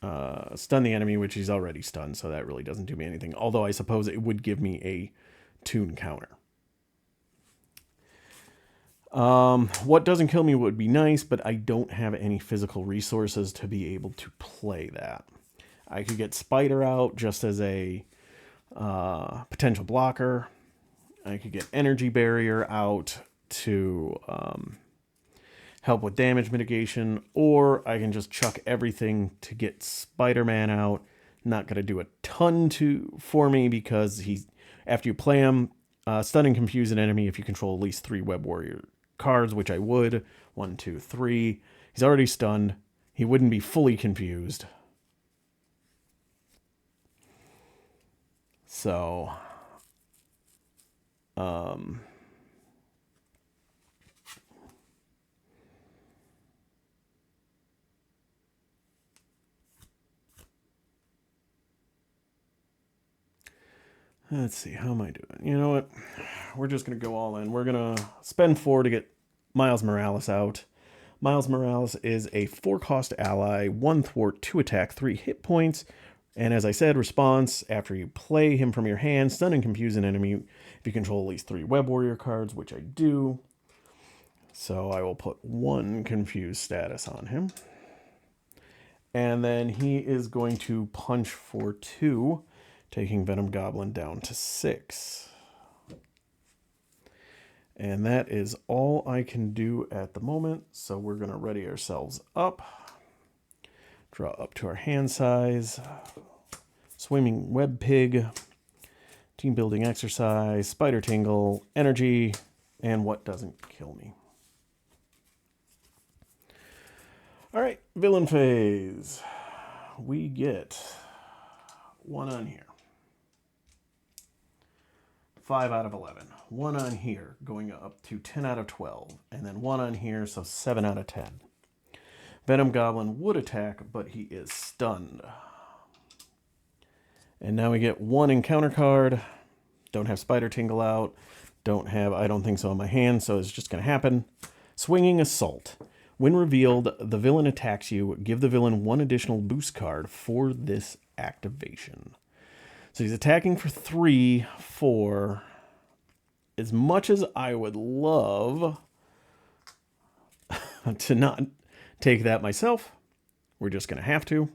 Speaker 1: the enemy, which he's already stunned, so that really doesn't do me anything. Although I suppose it would give me a tune counter. What doesn't kill me would be nice, but I don't have any physical resources to be able to play that. I could get Spider out just as a potential blocker. I could get Energy Barrier out to help with damage mitigation, or I can just chuck everything to get Spider-Man out. Not going to do a ton for me because after you play him, stun and confuse an enemy if you control at least 3 Web Warrior cards, which I would. 1, 2, 3. He's already stunned. He wouldn't be fully confused. So, let's see, how am I doing? You know what? We're just going to go all in. We're going to spend 4 to get Miles Morales out. Miles Morales is a 4-cost ally, 1 thwart, 2 attack, 3 hit points. And as I said, response, after you play him from your hand, stun and confuse an enemy if you control at least 3 Web Warrior cards, which I do. So I will put 1 confused status on him. And then he is going to punch for 2, taking Venom Goblin down to 6. And that is all I can do at the moment. So we're going to ready ourselves up. Draw up to our hand size. Swimming Web Pig. Team building exercise. Spider Tingle. Energy. And what doesn't kill me. Alright, villain phase. We get 1 on here. 5 out of 11. 1 on here, going up to 10 out of 12. And then 1 on here, so 7 out of 10. Venom Goblin would attack, but he is stunned. And now we get 1 encounter card. Don't have Spider Tingle out. Don't have I don't think so in my hand, so it's just going to happen. Swinging Assault. When revealed, the villain attacks you. Give the villain 1 additional boost card for this activation. So he's attacking for 3, 4. As much as I would love to not take that myself, we're just going to have to.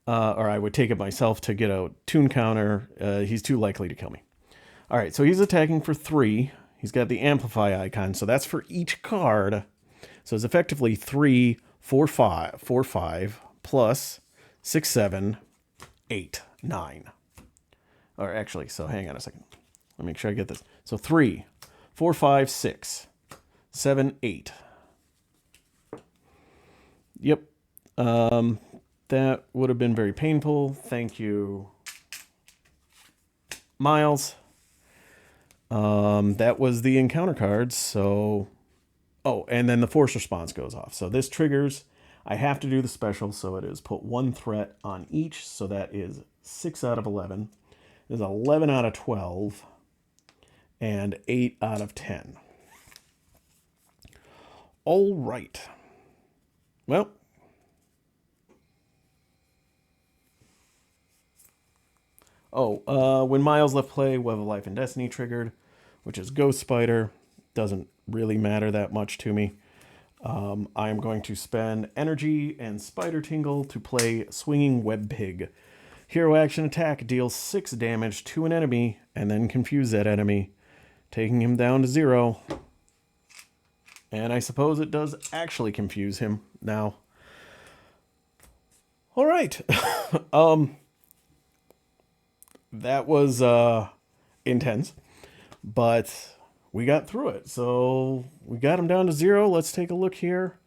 Speaker 1: Or I would take it myself to get a toon counter. He's too likely to kill me. All right, so he's attacking for 3. He's got the amplify icon, so that's for each card. So it's effectively 3, 4, 5, 4, 5, plus 6, 7, 8, 9. Or actually, so hang on a second. Let me make sure I get this. So 3, 4, 5, 6, 7, 8. Yep. That would have been very painful. Thank you, Miles. That was the encounter cards. So, oh, and then the force response goes off. So this triggers. I have to do the special. So it is put 1 threat on each. So that is 6 out of 11. Is 11 out of 12 and 8 out of 10. All right. Well, when Miles left play, Web of Life and Destiny triggered, which is Ghost Spider. Doesn't really matter that much to me. I am going to spend energy and Spider Tingle to play Swinging Web Pig. Hero action attack deals 6 damage to an enemy and then confuse that enemy, taking him down to 0. And I suppose it does actually confuse him now. All right. That was intense, but we got through it. So we got him down to 0. Let's take a look here.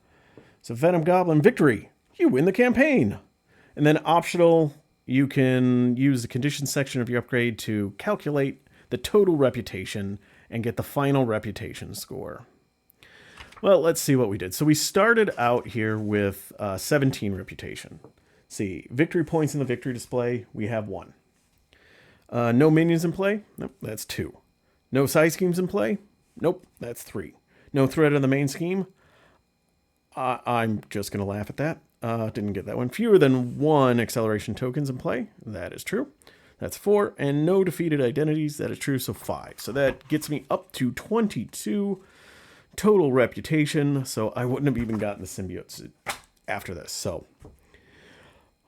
Speaker 1: So Venom Goblin victory. You win the campaign. And then optional, you can use the conditions section of your upgrade to calculate the total reputation and get the final reputation score. Well, let's see what we did. So we started out here with 17 reputation. See, victory points in the victory display, we have 1. No minions in play? Nope, that's 2. No side schemes in play? Nope, that's 3. No threat in the main scheme? I'm just going to laugh at that. Didn't get that one. Fewer than 1 acceleration tokens in play. That is true. That's 4. And no defeated identities. That is true. So 5. So that gets me up to 22 total reputation. So I wouldn't have even gotten the symbiotes after this. So,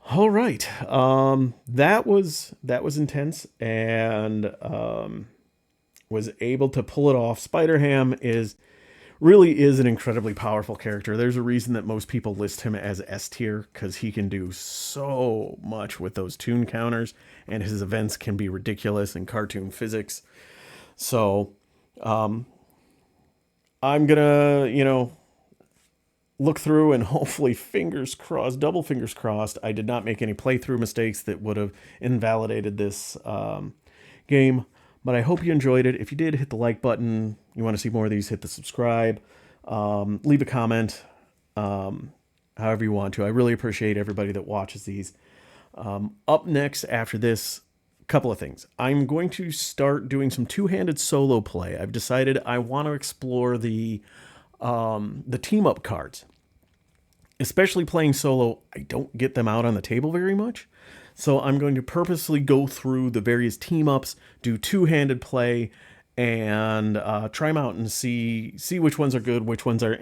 Speaker 1: all right. That was intense, and was able to pull it off. Spider-Ham really is an incredibly powerful character. There's a reason that most people list him as S tier, because he can do so much with those toon counters, and his events can be ridiculous in cartoon physics. So, I'm gonna, look through and hopefully fingers crossed, double fingers crossed, I did not make any playthrough mistakes that would have invalidated this game. But I hope you enjoyed it. If you did, hit the like button. You want to see more of these, hit the subscribe. Leave a comment, however you want to. I really appreciate everybody that watches these. Up next after this, a couple of things. I'm going to start doing some two-handed solo play. I've decided I want to explore the team-up cards. Especially playing solo, I don't get them out on the table very much. So I'm going to purposely go through the various team-ups, do two-handed play, and try them out and see which ones are good, which ones are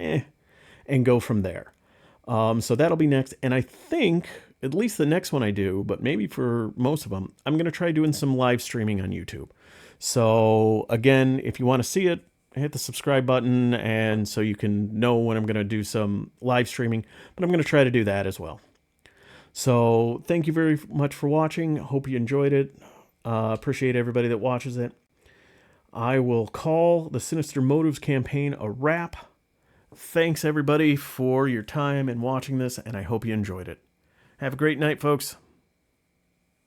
Speaker 1: and go from there. So that'll be next. And I think, at least the next one I do, but maybe for most of them, I'm going to try doing some live streaming on YouTube. So again, if you want to see it, hit the subscribe button, and so you can know when I'm going to do some live streaming. But I'm going to try to do that as well. So thank you very much for watching. Hope you enjoyed it. Appreciate everybody that watches it. I will call the Sinister Motives campaign a wrap. Thanks everybody for your time and watching this, and I hope you enjoyed it. Have a great night, folks.